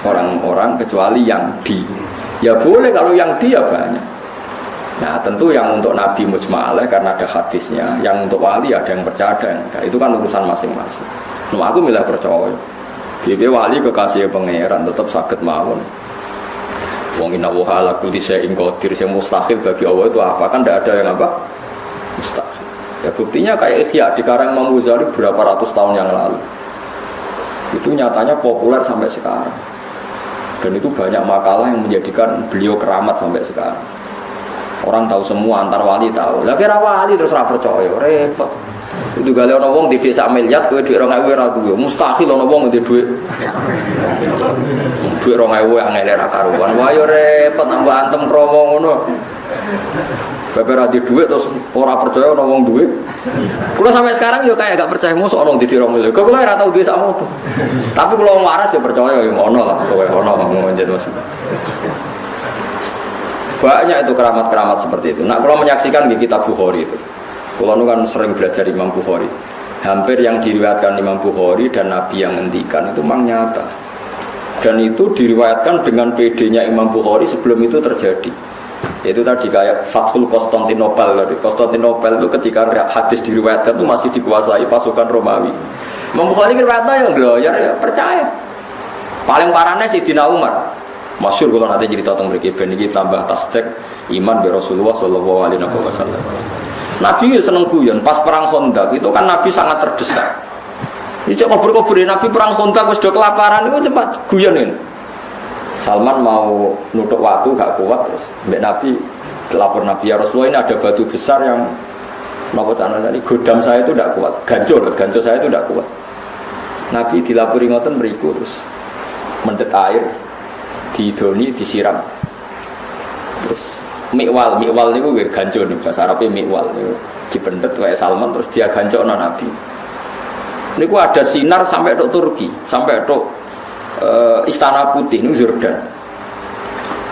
orang-orang kecuali yang di. Ya boleh kalau yang di ya banyak. Nah tentu yang untuk Nabi mujma' alaih karena ada hadisnya, yang untuk wali ada yang percaya ada yang enggak. Itu kan urusan masing-masing. Nah, aku milih percaya. Dia wali kekasih pangeran tetap sakit mawon. Wong inna wa ala kulli syai'in qadir, yang mustahil bagi Allah itu apa? Kan tidak ada yang apa? Mustahil. Ya buktinya kayak Ihya di karang Imam Ghazali berapa ratus tahun yang lalu. Itu nyatanya populer sampai sekarang. Dan itu banyak makalah yang menjadikan beliau keramat sampai sekarang. Orang tahu semua, antar wali tahu. Lah kira wali terus ora percaya, repot. Itu gale ana wong di desa miliar kowe dhuwit 2000 ora duwe. Mustahil ana wong di dhuwit. Dhuwit 2000 angel ora karuan. Wah yo repot nambah antem kromo ngono. Bapak ra di dhuwit terus ora percaya ana wong duwe. Kula sampai sekarang yo kayak gak percaya mosok ana di 2000. Kok kula ora tau duwe sak moto. Tapi kula wong waras yo percaya yo ono lah, kowe ono ngonjen Mas. Banyak itu keramat-keramat seperti itu. Nah, kalau menyaksikan di kitab Bukhari itu, kalau nu kan sering belajar Imam Bukhari, hampir yang diriwayatkan Imam Bukhari dan Nabi yang ngendikan itu memang nyata. Dan itu diriwayatkan dengan PD-nya Imam Bukhari sebelum itu terjadi. Itu tadi kayak Fathul Konstantinopel. Konstantinopel itu ketika hadis diriwayatkan itu masih dikuasai pasukan Romawi. Imam Bukhari riwayatnya yang gloyor ya percaya. Paling parahnya Sayyidina Umar. Masyhur kalau nanti cerita tentang mereka ben iki tambah tasdik iman be Rasulullah sallallahu alaihi wasallam. Nabi seneng guyon pas perang Khandaq itu kan Nabi sangat terdesak. Ini cok kubur-kubur Nabi perang Khandaq wis do kelaparan itu cepat guyon ini. Salman mau nutuk waktu gak kuat terus mbek Nabi lapor Nabi ya Rasulullah ini ada batu besar yang napa tanah tadi godam saya itu tidak kuat, gancur saya itu tidak kuat. Nabi dilapori ngoten mriku terus mendet air didoni disiram terus mikwal niku nggih gancur nih bahasa Arabe mikwal niku dipendet wae Salman terus dia gancokno Nabi niku ada sinar sampai tok Turki sampai tok Istana Putih niku Jordan.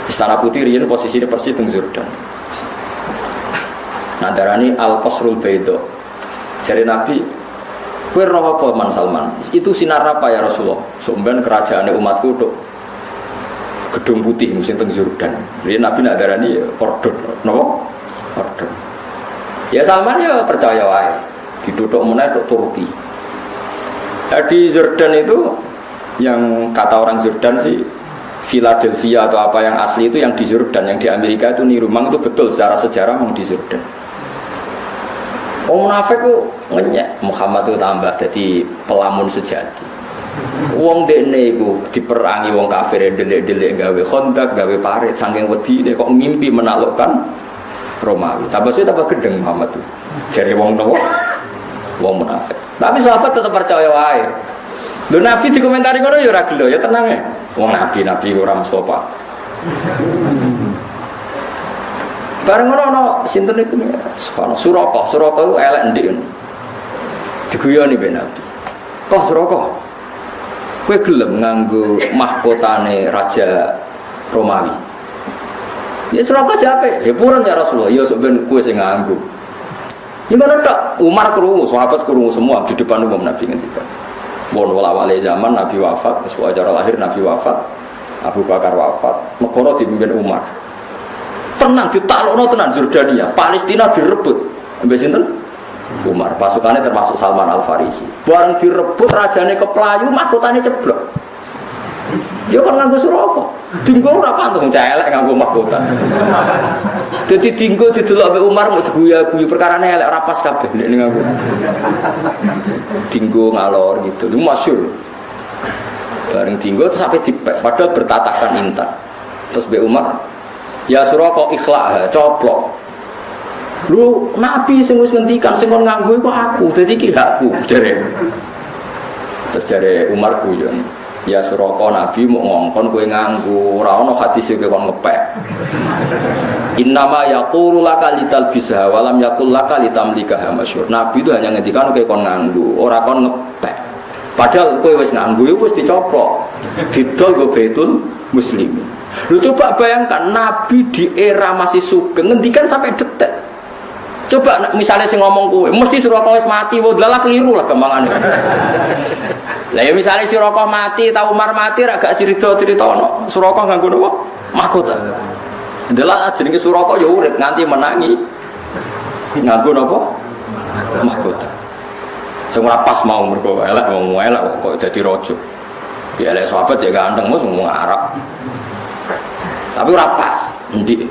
Istana Putih riyen posisine persis teng Jordan. Nah darani Al-Qasrul Baida jare Nabi kowe roh apa Man Salman itu sinar apa ya Rasulullah sampean kerajaane umatku tok Gedung Putih musim teng Jordan. Jadi Nabi nak darani Ordon, napa? Ordon. Ya Salman ya percaya wae. Dituthuk meneh tok Turki. Di Jordan itu yang kata orang Jordan sih Philadelphia atau apa yang asli itu yang di Jordan, yang di Amerika itu niru. Memang itu betul secara sejarah memang di Jordan. Orang munafik ku ngenyek Muhammad itu tambah jadi pelamun sejati. Wong dekne iku diperangi wong kafir delik-delik gawe Khandaq, gawe parit saking wedine kok ngimpi menaklukkan Romawi. Tambah suwe tambah gedeng Muhammad itu. Jare wong nopo? Wong munafik. Tapi sahabat tetap percaya wae. Lho Nabi dikomentari ngono ya ora gelo, ya tenang ya. Wong nabi ora Mustafa. Bareng ngono ana sinten iku Suraka itu elek ndik. Diguyoni ben Nabi. Kok Suraka? Kowe gelem nganggo mahkotane raja Romawi. Ya Suraka jape, ya purun ya Rasulullah. Ya sampeyan kowe sing nganggo. Ya ngono tok, Umar krungu, sahabat krungu semua di depan umum Nabi ngendikan. Bon wala-wale zaman Nabi wafat, sesuai acara lahir Nabi wafat, Abu Bakar wafat, negara dipimpin Umar. Tenang ditaklukno tenan Jordania, Palestina direbut. Mbek sinten? Umar, pasukannya termasuk Salman Al-Farisi. Barang direbut rajane keplayu, mahkotane ceblok. Dia kan nganggo Suraka. Dinggo ora pantes celek nganggo mahkota. Dadi dinggo didelok mbek Umar mau diguyu-guyu perkarane elek ora pas kabeh nek nganggo. Dinggo ngalor gitu. Itu masyhur. Bareng dinggo terus sampai dipek padahal bertatakan intan. Terus mbek Umar, ya Suraka ikhlak, coplok. Lu Nabi sing wis ngendikan sing kon nganggo iku aku, dadi iki hakku jare. Terus jare Umar guyon. Ya Suraka Nabi mau ngongkon kowe nganggo, ora ana hadis kowe kon ngepek. Innama yaqulu laka litalbisha wa lam yaqul laka litamlikaha masyhur. Nabi itu hanya ngendikan kowe kon nganggo, ora kon ngepek. Padahal kowe wis nganggo iku wis dicoplok. Didol go Baitul Muslimin. Lu coba bayangkan Nabi di era masih sugeng ngendikan sampai detik. Coba misalnya si ngomong kowe, mesti si rokok wis mati, wah dalah keliru lah kembangane. Lah ya misalnya si rokok mati, tahu Umar mati, agak cerita-cerita si rokok nganggo napa? Mahkota. Dalah jenenge si rokok ya urip nganti menangi. Nganggo napa? Mahkota. Sing ora pas mau mergo elek wong elek kok dadi raja. Ya elek sahabat ya ganteng mos ngomong Arab. Tapi ora pas. Endi?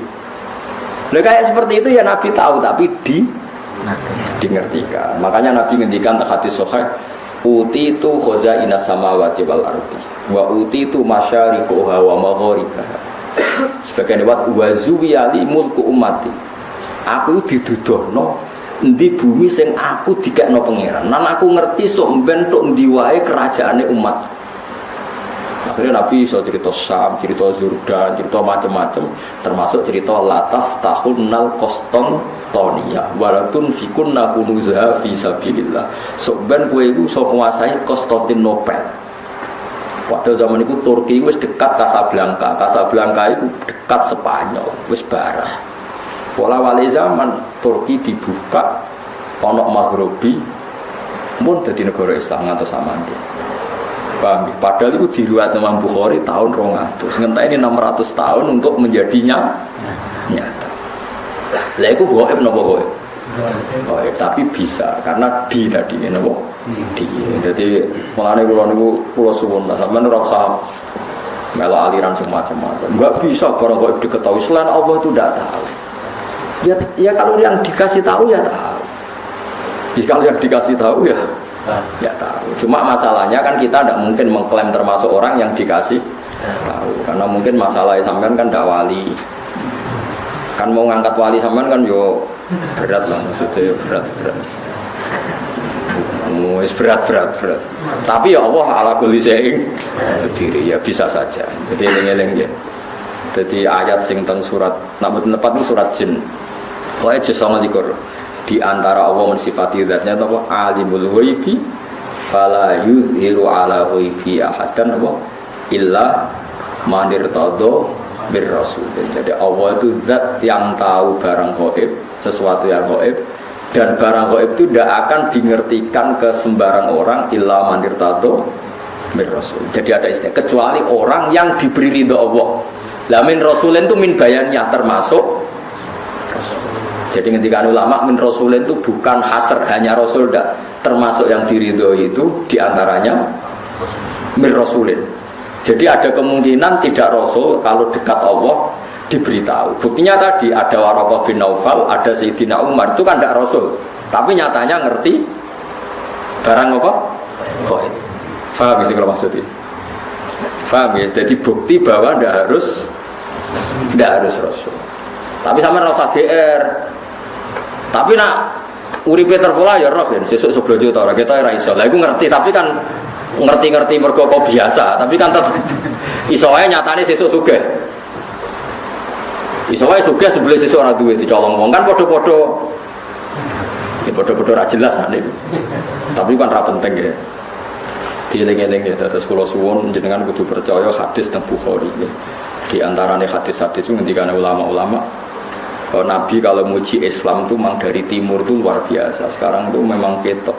Lah kayak seperti itu ya Nabi tahu tapi dingertikan. Makanya Nabi ngendikan tak hadis sahih, uti itu khazainas samawati wal ardi wa uti itu masyariquha wa magharibaha. Sebagian lewat wa zuwiyali mulku ummati. Aku didudohno endi bumi sing aku dikekno pangeran. Nan aku ngerti sok mben tok ndi wae kerajaane umat. Akhirnya Nabi bisa cerita Syam, cerita Jordan, cerita macam-macam, termasuk cerita lataf tahunnal koston tonia, walatun fikunna kunuzaha fi sabilillah. Soben kue itu so menguasai Konstantinopel. Pada zaman itu Turki wis dekat Casablanca, Casablanca itu dekat Spanyol, wis barang. Pola wali zaman Turki dibuka, onok Maghribi, pun jadi negara Islam atau samandi. Padahal itu diriwayat Imam Bukhari tahun 200. Sementara ini 600 tahun untuk menjadinya nyata. Lah itu gaib napa gaib? Gaib tapi bisa karena di tadi napa? Di. Jadi mulane kula niku kula suwun sampeyan ora usah melo aliran semacam-macam. Enggak bisa barang gaib diketahui selain Allah itu tidak tahu. Ya kalau yang dikasih tahu ya tahu. Kalau yang dikasih tahu ya tahu. Cuma masalahnya kan kita tidak mungkin mengklaim termasuk orang yang dikasih tahu karena mungkin masalah sampean kan tidak wali. Kan mau ngangkat wali sampean kan yo berat lah maksudnya berat. Berat. Tapi ya Allah ala kulli syai'in diri ya bisa saja. Jadi eling-eling ya. Jadi ayat sing teng surat tepat itu surat jin. Pokoke juz 29. Di antara Allah mensifati zatnya apa? Alimul ghaibi fala yuzhiru ala ghaibi ahadan apa? Illa man irtada bir rasul. Jadi Allah itu zat yang tahu barang gaib, sesuatu yang gaib, dan barang gaib itu tidak akan dingertikan ke sembarang orang illa man irtada bir rasul. Jadi ada istilah kecuali orang yang diberi ridho Allah. Lah min rasulin itu min bayannya termasuk. Jadi ketika ulama min rasulin itu bukan hasr hanya rasul dah, termasuk yang diridhoi itu diantaranya min rasulin. Jadi ada kemungkinan tidak rasul kalau dekat Allah diberitahu. Buktinya tadi ada Waraqah bin Naufal, ada Sayyidina Umar itu kan tidak rasul, tapi nyatanya ngerti barang apa? Gaib. Faham ya kalau maksudnya? Faham ya? Jadi bukti bahwa tidak harus rasul. Tapi sama rasa GR. Tapi nak uripe terpola ya roh kan sesuk seblojo ta ora kita ora iso. Lah iku ngerti tapi kan ngerti mergo kok biasa, tapi kan tetep iso wae nyatane sesuk sugih. Iso wae sugih sebelum sesuk ora duwe dicolong wong kan padha-padha. Ya padha-padha ora jelas nek niku. Tapi kan ra penting ya. Dieling-eling ya terus kula suwun jenengan kudu percaya hadis teng Bukhari ya. Di antarane hadis-hadis itu ngendikane ulama-ulama Nabi kalau muji Islam itu memang dari timur itu luar biasa. Sekarang itu memang ketok.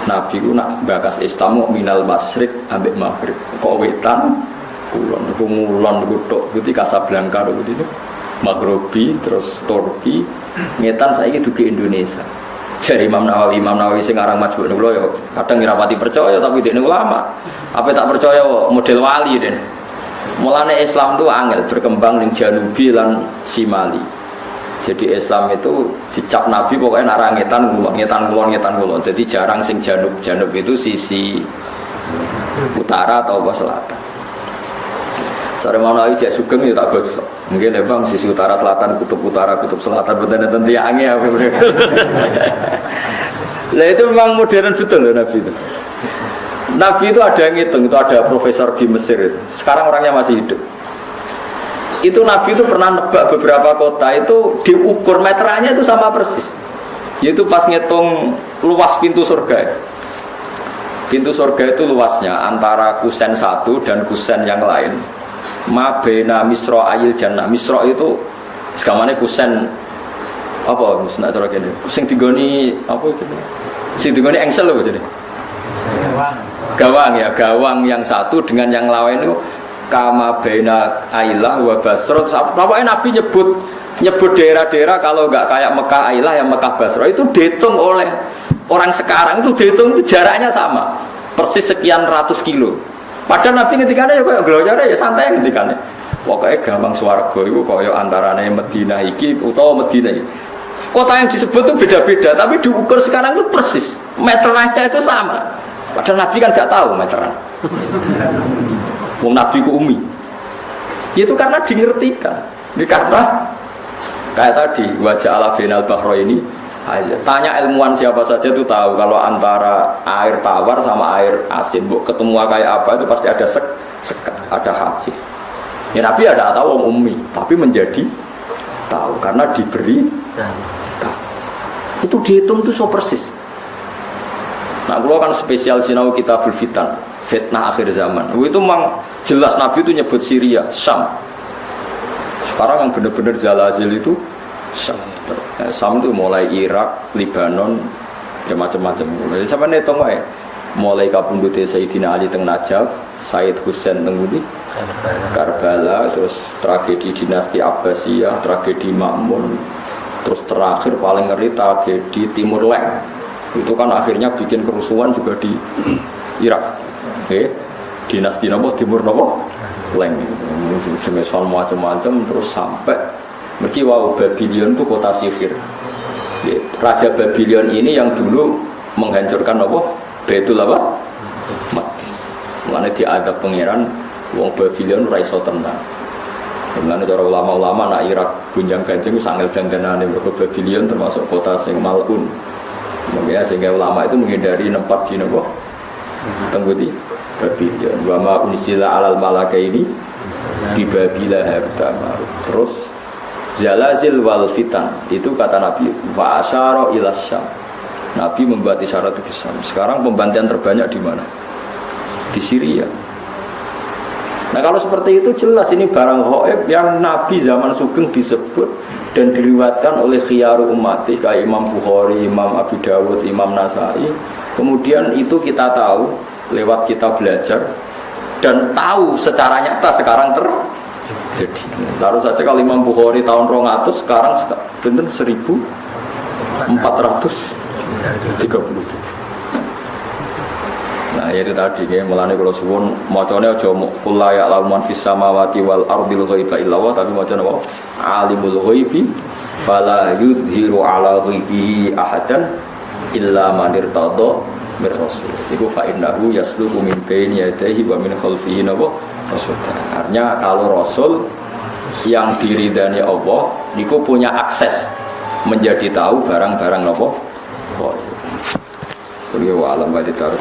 Nabi itu nak bakas Islam minal masyrik ambek maghrib. Kok wetan kulon tok gitu Casablanca gitu. Maghribi terus Turki, ngetan saiki dugi Indonesia. Jari Imam Nawawi sing aran Majmu' niku ya kadang ngrapati percaya tapi dekne ulama. Apa tak percaya model wali den. Mulane Islam itu angel berkembang ning Janubi lan Simali. Jadi Islam itu dicap Nabi pokoknya nak ngetan kulon. Jadi jarang sing janub itu sisi utara atau selatan. Sore mau ayo cek sugeng ya tak bagus. Mungkin ya bang sisi utara selatan kutub selatan benten tiange apa. Lah itu memang modern betul loh Nabi itu. Nabi itu ada yang ngitung, itu ada profesor di Mesir itu. Sekarang orangnya masih hidup. Itu Nabi itu pernah nebak beberapa kota itu diukur meteranya itu sama persis. Yaitu pas ngitung luas pintu surga. Pintu surga itu luasnya antara kusen satu dan kusen yang lain. Ma baina misra ayil jannah. Misra itu segamane kusen Apa mesti nak cara kene? Sing digoni apa itu? Sing digoni engsel lho jadi. Gawang ya, gawang yang satu dengan yang lain itu kama baina Ailah wa Basra. Pokoknya Nabi nyebut daerah-daerah kalau enggak kayak Mekah Ailah yang Mekah Basra itu dihitung oleh orang sekarang itu dihitung itu jaraknya sama. Persis sekian ratus kilo. Padahal Nabi ngendikane ya koyo glojare ya santai ngendikane. Pokoke gawang swarga iku koyo antarane Madinah iki utawa Madinah iki. Kota yang disebut itu beda-beda, tapi diukur sekarang itu persis. Meterannya itu sama. Padahal Nabi kan gak tahu meteran. Wong Nabi ku umi. Itu karena dingertikan. Ini karena kayak tadi wajah ala binal bahro ini. Tanya ilmuwan siapa saja itu tahu kalau antara air tawar sama air asin, ketemu kayak apa itu pasti ada sekat, ada hadis. Ya Nabi ada tahu wong umi, tapi menjadi tahu karena diberi tahu. Itu dihitung itu so persis. Nah, kalau kan spesial sinau kitabul fitan, fitnah akhir zaman. Itu memang jelas Nabi itu nyebut Syria, Syam. Sekarang yang benar-benar zalazil itu Syam. Syam itu mulai Irak, Libanon, ya macam-macam. Jadi sampai nih tengok ya, mulai kapundute Sayyidina Ali teng Najaf, Said Husain teng Karbala, terus tragedi dinasti Abbasiyah, tragedi Ma'mun, terus terakhir paling ngeri tragedi Timur Leng. Itu kan akhirnya bikin kerusuhan juga di Irak. Dinasti nopo Timur nopo Leng. Jenis macam-macam terus sampai mergi wow Babylon itu kota sihir. Raja Babylon ini yang dulu menghancurkan apa? Baitul apa? Maqdis. Mulane diadab pangeran wong Babylon ora iso tenang. Mulane cara ulama-ulama nak Irak gunjang-ganjing ku sangel dandanane mergo Babylon termasuk kota sing malun. Makanya sehingga ulama itu menghindari nempat di nopo tenggudi Babylon. Wa ma unsila alal malaka ini di Babila hartama. Terus zalazil wal fitan itu kata Nabi wa asyara ila Syam. Nabi membuat isyarat ke Syam. Sekarang pembantian terbanyak di mana? Di Syria. Nah kalau seperti itu jelas ini barang ghaib yang Nabi zaman Sugeng disebut dan diriwayatkan oleh khiyaru ummati kayak Imam Bukhari, Imam Abi Dawud, Imam Nasai. Kemudian itu kita tahu lewat kita belajar dan tahu secara nyata sekarang terjadi. Taruh saja kalau Imam Bukhari tahun 200 sekarang benar 1437. Nah itu tadi ya, melane kalau suwun macane aja kula ya lawan fis samawati wal ardil ghaiba illa wa, tapi macane apa? Alimul ghaibi fala yuzhiru ala ghaibihi ahadan illa man irtada bir rasul. Iku fa innahu yasluku min baini yadayhi wa min khalfihi nawa rasul. Artinya kalau rasul yang diridani Allah niku punya akses menjadi tahu barang-barang napa? Beliau alam wa ditaruh